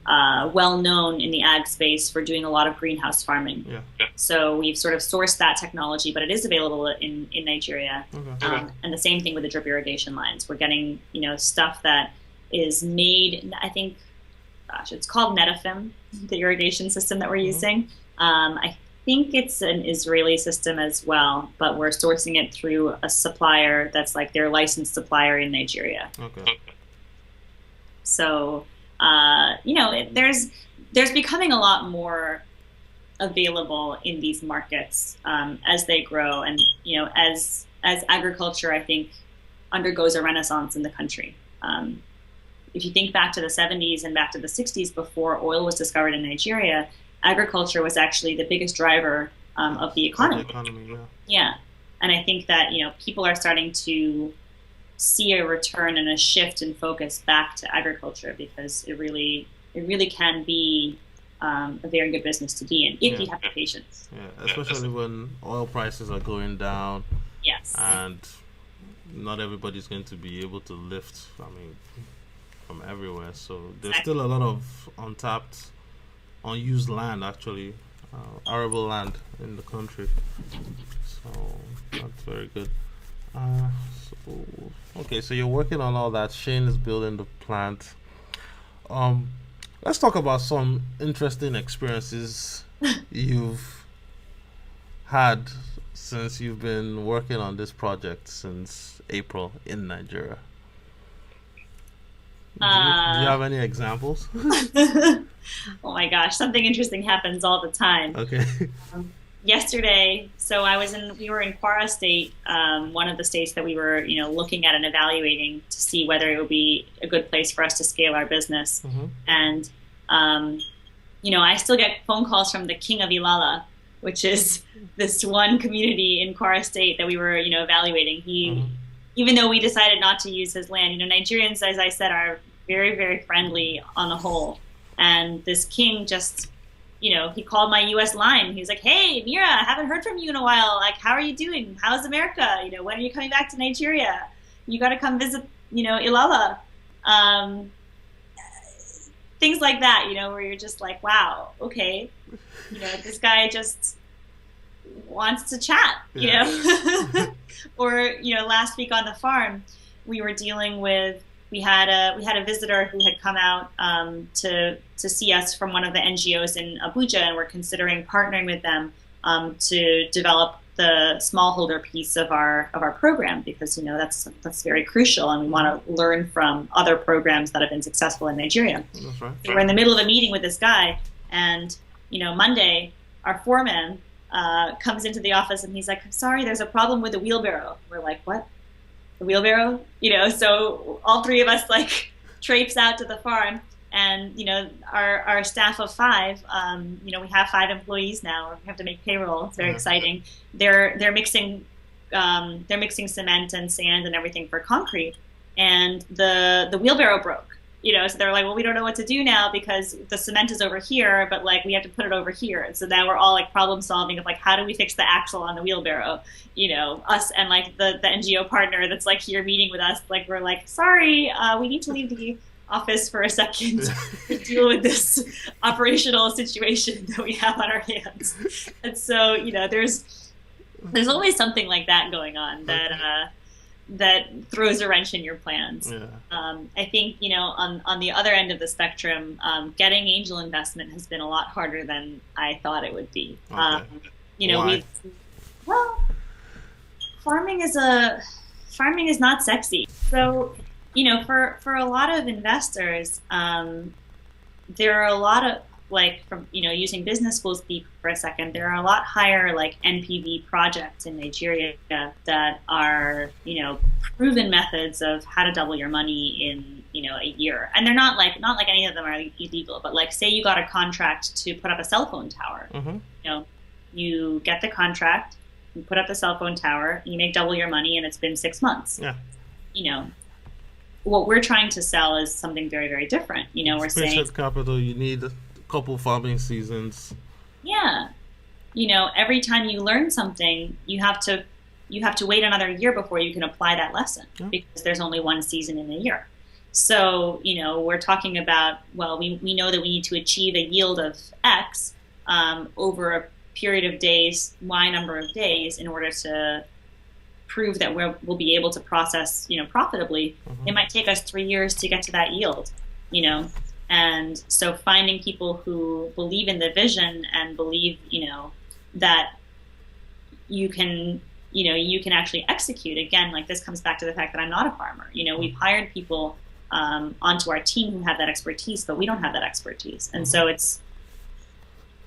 well known in the ag space for doing a lot of greenhouse farming. Yeah. So we've sort of sourced that technology, but it is available in Nigeria. Okay. And the same thing with the drip irrigation lines. We're getting, stuff that is made, I think, it's called Netafim, the irrigation system that we're using. I think it's an Israeli system as well, but we're sourcing it through a supplier that's like their licensed supplier in Nigeria. Okay. So, there's becoming a lot more available in these markets as they grow, and as agriculture, I think, undergoes a renaissance in the country. If you think back to the 70s and back to the 60s, before oil was discovered in Nigeria, agriculture was actually the biggest driver of the economy. Yeah, and I think that people are starting to see a return and a shift in focus back to agriculture, because it really can be a very good business to be in if you have the patience. Yeah, especially when oil prices are going down. Yes. And not everybody's going to be able to lift, from everywhere. So there's still a lot of untapped, unused land, actually, arable land in the country. So that's very good. So you're working on all that. Shane is building the plant. Let's talk about some interesting experiences you've had since you've been working on this project since April in Nigeria. Do you have any examples? Oh my gosh, something interesting happens all the time. Okay. Yesterday, so we were in Kwara State, one of the states that we were, looking at and evaluating to see whether it would be a good place for us to scale our business. And, I still get phone calls from the King of Ilala, which is this one community in Kwara State that we were, evaluating. Even though we decided not to use his land, Nigerians, as I said, are very, very friendly on the whole. And this king just, he called my U.S. line. He was like, "Hey, Mira, I haven't heard from you in a while. Like, how are you doing? How's America? When are you coming back to Nigeria? You got to come visit, Ilala." Things like that, where you're just like, wow, okay. This guy just wants to chat, you know. Or, you know, last week on the farm, we were dealing with, we had a visitor who had come out to see us from one of the NGOs in Abuja, and we're considering partnering with them to develop the smallholder piece of our program, because, you know, that's very crucial, and we want to learn from other programs that have been successful in Nigeria. That's right. So we're in the middle of a meeting with this guy, and, you know, Monday, our foreman comes into the office and he's like, "I'm sorry, there's a problem with the wheelbarrow." We're like, "What? The wheelbarrow?" You know, so all three of us like traipse out to the farm, and, you know, our staff of 5, you know, we have 5 employees now. We have to make payroll. It's very exciting. They're mixing cement and sand and everything for concrete, and the wheelbarrow broke. You know, so they're like, "Well, we don't know what to do now because the cement is over here, but like we have to put it over here." And so now we're all like problem solving of like, how do we fix the axle on the wheelbarrow? You know, us and like the NGO partner that's like here meeting with us, like we're like, "Sorry, we need to leave the office for a second to deal with this operational situation that we have on our hands." And so, you know, there's always something like that going on that throws a wrench in your plans. Yeah. I think, you know, on the other end of the spectrum, getting angel investment has been a lot harder than I thought it would be. Okay. You know, Why? farming is not sexy. So, you know, for a lot of investors, there are a lot of, like, from, you know, using business school speak for a second, there are a lot higher like NPV projects in Nigeria that are, you know, proven methods of how to double your money in, you know, a year. And they're not like any of them are illegal, but like, say you got a contract to put up a cell phone tower. You know, you get the contract, you put up the cell phone tower, you make double your money, and it's been 6 months. Yeah. You know, what we're trying to sell is something very, very different. You know, we're saying capital, you need a couple farming seasons. Yeah. You know, every time you learn something, you have to wait another year before you can apply that lesson, because there's only one season in a year. So, you know, we're talking about, well, we know that we need to achieve a yield of X over a period of days, Y number of days, in order to prove that we'll be able to process, you know, profitably. It might take us 3 years to get to that yield, you know. And so finding people who believe in the vision and believe, you know, that you can actually execute. Again, like, this comes back to the fact that I'm not a farmer. You know, we've hired people onto our team who have that expertise, but we don't have that expertise. And so it's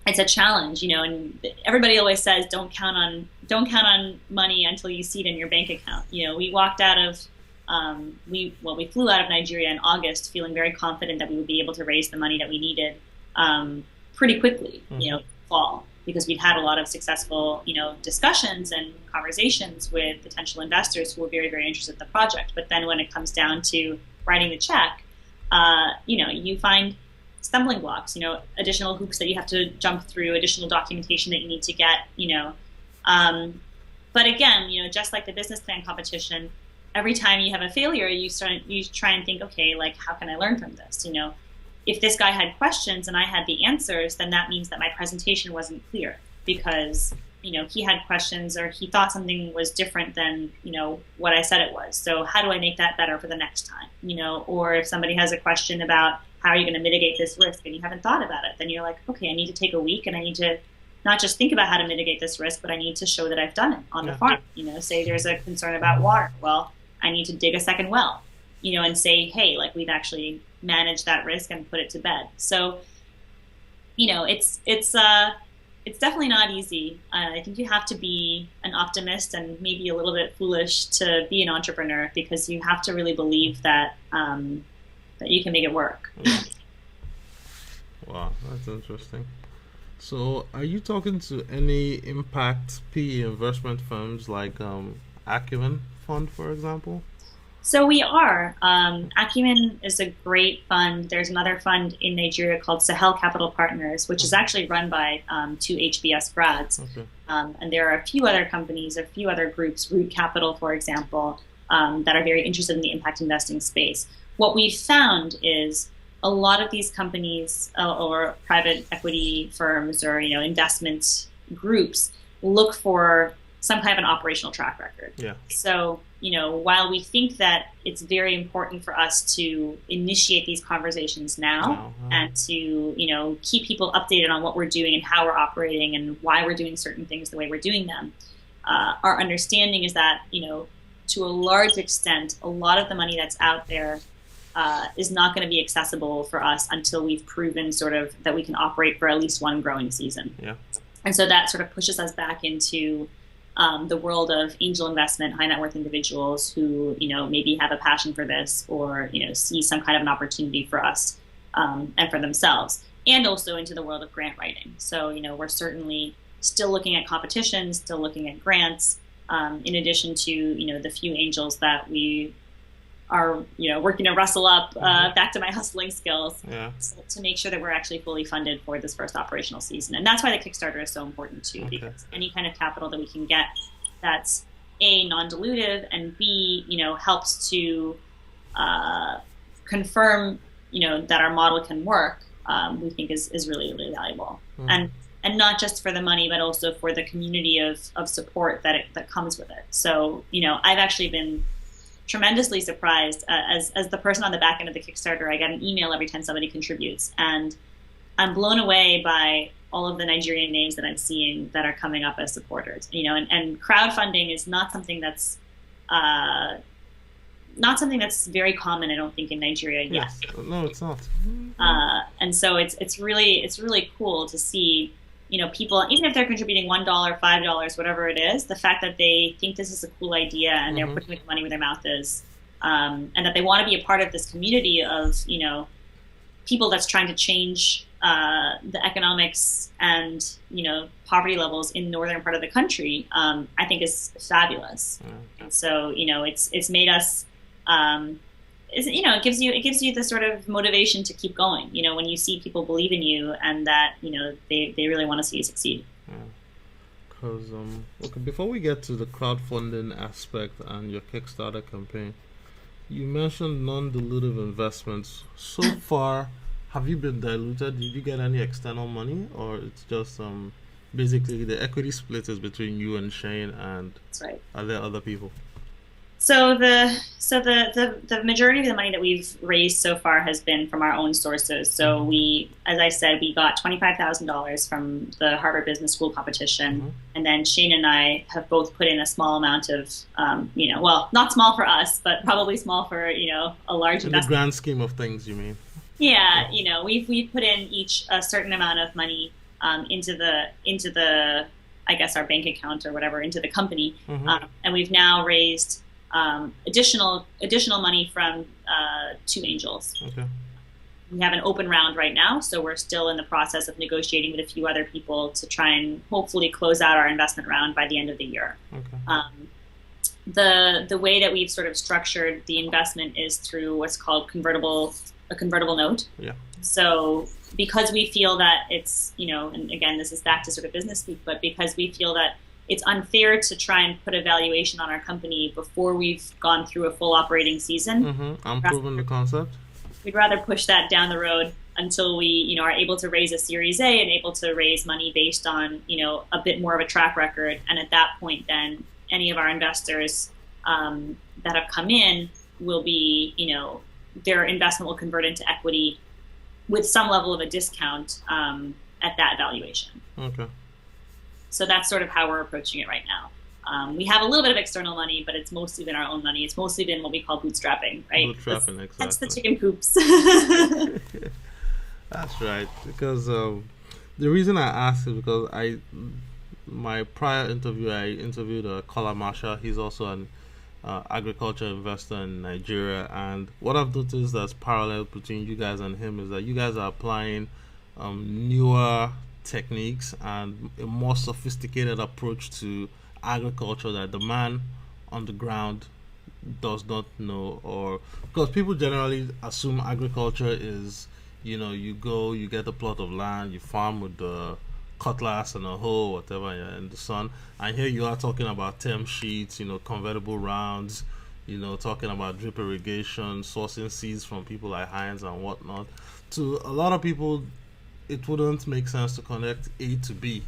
a challenge, you know, and everybody always says, don't count on money until you see it in your bank account. You know, we walked out of we flew out of Nigeria in August feeling very confident that we would be able to raise the money that we needed pretty quickly, you know, fall, because we'd had a lot of successful, you know, discussions and conversations with potential investors who were very, very interested in the project. But then when it comes down to writing the check, you know, you find stumbling blocks, you know, additional hoops that you have to jump through, additional documentation that you need to get, you know. But again, you know, just like the business plan competition, every time you have a failure, you try and think, okay, like, how can I learn from this? You know, if this guy had questions and I had the answers, then that means that my presentation wasn't clear, because, you know, he had questions or he thought something was different than, you know, what I said it was. So how do I make that better for the next time? You know, or if somebody has a question about how are you going to mitigate this risk and you haven't thought about it, then you're like, okay, I need to take a week and I need to not just think about how to mitigate this risk, but I need to show that I've done it on the farm. You know, say there's a concern about water. Well, I need to dig a second well, you know, and say, hey, like, we've actually managed that risk and put it to bed. So, you know, it's definitely not easy. I think you have to be an optimist and maybe a little bit foolish to be an entrepreneur, because you have to really believe that that you can make it work. Wow, that's interesting. So, are you talking to any impact PE investment firms like Acumen Fund, for example? So we are. Acumen is a great fund. There's another fund in Nigeria called Sahel Capital Partners, which is actually run by 2 HBS grads. And there are a few other companies, a few other groups, Root Capital, for example, that are very interested in the impact investing space. What we've found is a lot of these companies or private equity firms or, you know, investment groups look for some kind of an operational track record. Yeah. So, while we think that it's very important for us to initiate these conversations now and to, keep people updated on what we're doing and how we're operating and why we're doing certain things the way we're doing them, our understanding is that, to a large extent, a lot of the money that's out there is not going to be accessible for us until we've proven sort of that we can operate for at least one growing season. Yeah. And so that sort of pushes us back into the world of angel investment, high net worth individuals who, maybe have a passion for this or, see some kind of an opportunity for us and for themselves, and also into the world of grant writing. So, we're certainly still looking at competitions, still looking at grants, in addition to, the few angels that we are, working to rustle up back to my hustling skills to make sure that we're actually fully funded for this first operational season. And that's why the Kickstarter is so important too, because any kind of capital that we can get that's A, non-dilutive, and B, helps to confirm, that our model can work, we think is really, really valuable. And not just for the money, but also for the community of support that comes with it. So, I've actually been tremendously surprised as the person on the back end of the Kickstarter. I get an email every time somebody contributes, and I'm blown away by all of the Nigerian names that I'm seeing that are coming up as supporters. And crowdfunding is not something that's very common, I don't think, in Nigeria yet. Yes. No, it's not. And so it's really cool to see, people, even if they're contributing $1, $5, whatever it is, the fact that they think this is a cool idea and they're putting money where their mouth is, and that they want to be a part of this community of, people that's trying to change the economics and, poverty levels in the northern part of the country, I think is fabulous. And so, it's made us, it gives you the sort of motivation to keep going, when you see people believe in you and that, they really want to see you succeed. Because, okay, before we get to the crowdfunding aspect and your Kickstarter campaign, you mentioned non-dilutive investments. So far, have you been diluted? Did you get any external money, or it's just basically the equity split is between you and Shane, and That's right. Are there other people? So the majority of the money that we've raised so far has been from our own sources. So we, as I said, we got $25,000 from the Harvard Business School competition, and then Shane and I have both put in a small amount of, well, not small for us, but probably small for a large in investment. the grand scheme of things, you mean? Yeah, we've put in each a certain amount of money into the I guess our bank account or whatever, into the company, and we've now raised additional money from two angels. Okay. We have an open round right now, so we're still in the process of negotiating with a few other people to try and hopefully close out our investment round by the end of the year. Okay. The way that we've sort of structured the investment is through what's called a convertible note. Yeah. So because we feel that it's, and again, this is back to sort of business speak, but because we feel that it's unfair to try and put a valuation on our company before we've gone through a full operating season. I'm proving the concept. We'd rather push that down the road until we, are able to raise a Series A and able to raise money based on, a bit more of a track record. And at that point, then any of our investors that have come in will be, their investment will convert into equity with some level of a discount at that valuation. Okay. So that's sort of how we're approaching it right now. We have a little bit of external money, but it's mostly been our own money. It's mostly been what we call bootstrapping, right? Bootstrapping, exactly. That's the chicken coops. That's right. Because the reason I asked is because my prior interview, I interviewed Kola Masha. He's also an agriculture investor in Nigeria, and what I've noticed that's parallel between you guys and him is that you guys are applying newer techniques and a more sophisticated approach to agriculture that the man on the ground does not know, or because people generally assume agriculture is, you go, you get a plot of land, you farm with the cutlass and a hoe, whatever, in the sun, and here you are talking about term sheets, convertible rounds, talking about drip irrigation, sourcing seeds from people like Heinz and whatnot. To a lot of people, it wouldn't make sense to connect A to B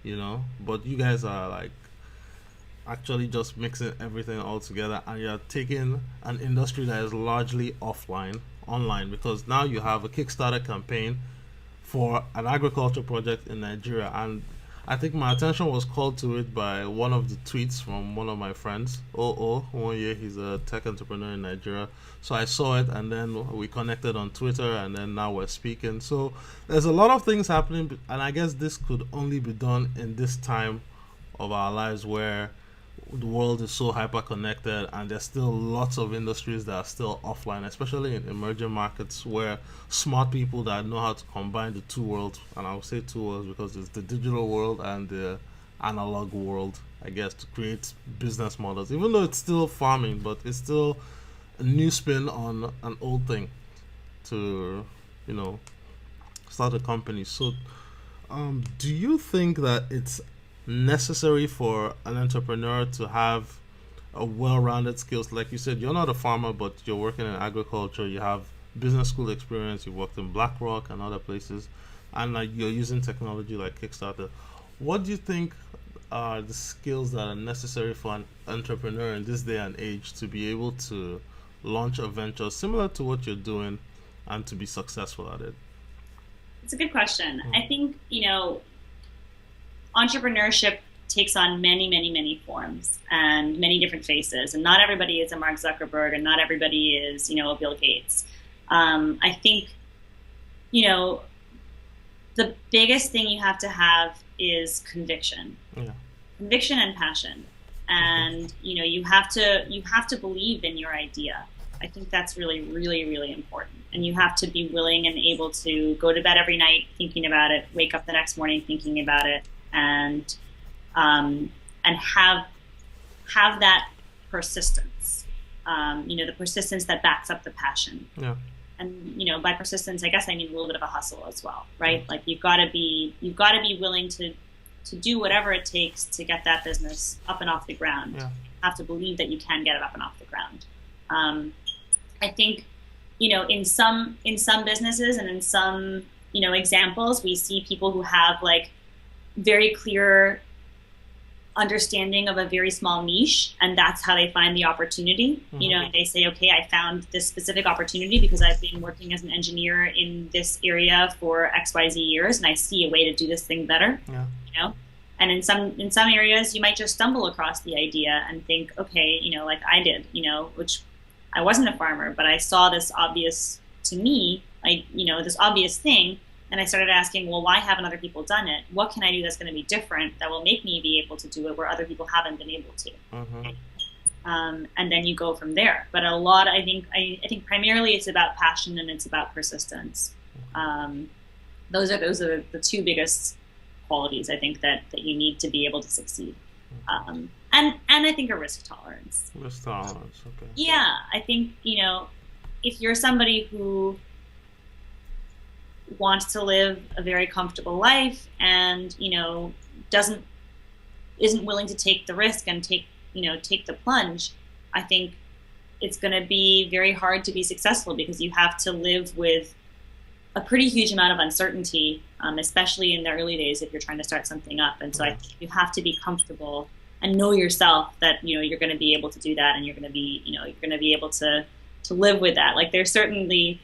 but you guys are like actually just mixing everything all together, and you're taking an industry that is largely online, because now you have a Kickstarter campaign for an agriculture project in Nigeria. And I think my attention was called to it by one of the tweets from one of my friends, one year. He's a tech entrepreneur in Nigeria. So I saw it, and then we connected on Twitter, and then now we're speaking. So there's a lot of things happening, and I guess this could only be done in this time of our lives where the world is so hyper connected, and there's still lots of industries that are still offline, especially in emerging markets, where smart people that know how to combine the two worlds, and I'll say two worlds because it's the digital world and the analog world, I guess, to create business models, even though it's still farming, but it's still a new spin on an old thing to start a company. So do you think that it's necessary for an entrepreneur to have a well-rounded skills? Like you said, you're not a farmer, but you're working in agriculture, you have business school experience, you worked in BlackRock and other places, and you're using technology like Kickstarter. What do you think are the skills that are necessary for an entrepreneur in this day and age to be able to launch a venture similar to what you're doing and to be successful at it? It's a good question. I think, entrepreneurship takes on many, many, many forms and many different faces. And not everybody is a Mark Zuckerberg, and not everybody is, a Bill Gates. I think, the biggest thing you have to have is conviction. Yeah. Conviction and passion. And, you have to believe in your idea. I think that's really, really, really important. And you have to be willing and able to go to bed every night thinking about it, wake up the next morning thinking about it, and have that persistence, the persistence that backs up the passion. Yeah. And by persistence, I guess I mean a little bit of a hustle as well, right? Like you've got to be willing to do whatever it takes to get that business up and off the ground. Yeah. You have to believe that you can get it up and off the ground. I think in some businesses and in some examples, we see people who have like very clear understanding of a very small niche, and that's how they find the opportunity. Mm-hmm. They say, okay, I found this specific opportunity because I've been working as an engineer in this area for XYZ years, and I see a way to do this thing better. Yeah. And in some areas, you might just stumble across the idea and think, okay, like I did, which I wasn't a farmer, but I saw this obvious to me, this obvious thing. And I started asking, well, why haven't other people done it? What can I do that's going to be different that will make me be able to do it where other people haven't been able to? Mm-hmm. And then you go from there. But I think primarily it's about passion and it's about persistence. Those are the two biggest qualities I think that you need to be able to succeed. And I think a risk tolerance. Risk tolerance, okay. Yeah, I think if you're somebody who wants to live a very comfortable life and isn't willing to take the risk and take the plunge, I think it's going to be very hard to be successful because you have to live with a pretty huge amount of uncertainty, especially in the early days if you're trying to start something up. And so I think you have to be comfortable and know yourself that you're going to be able to do that, and you're going to be able to live with that. Like there's certainly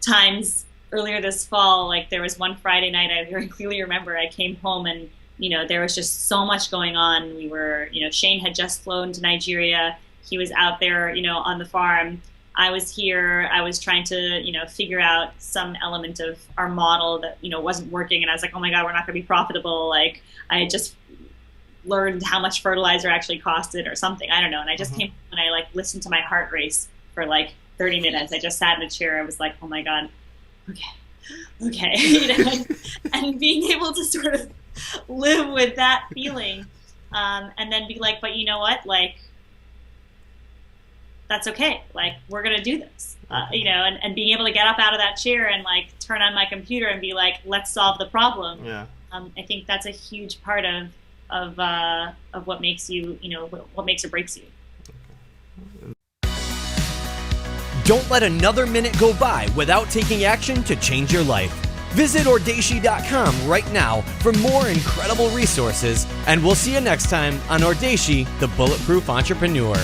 times earlier this fall, like there was one Friday night I very clearly remember I came home and, there was just so much going on. We were, Shane had just flown to Nigeria. He was out there, on the farm. I was here. I was trying to, figure out some element of our model that, wasn't working. And I was like, oh my God, we're not going to be profitable. Like I had just learned how much fertilizer actually costed or something. I don't know. And I just came home and I listened to my heart race for 30 minutes. I just sat in a chair. I was like, oh my God. Okay. And being able to sort of live with that feeling, and then be like, but you know what, that's okay. We're going to do this, and being able to get up out of that chair and turn on my computer and be like, let's solve the problem. Yeah. I think that's a huge part of what makes you, what makes or breaks you. Don't let another minute go by without taking action to change your life. Visit Audacy.com right now for more incredible resources, and we'll see you next time on Audacy, the Bulletproof Entrepreneur.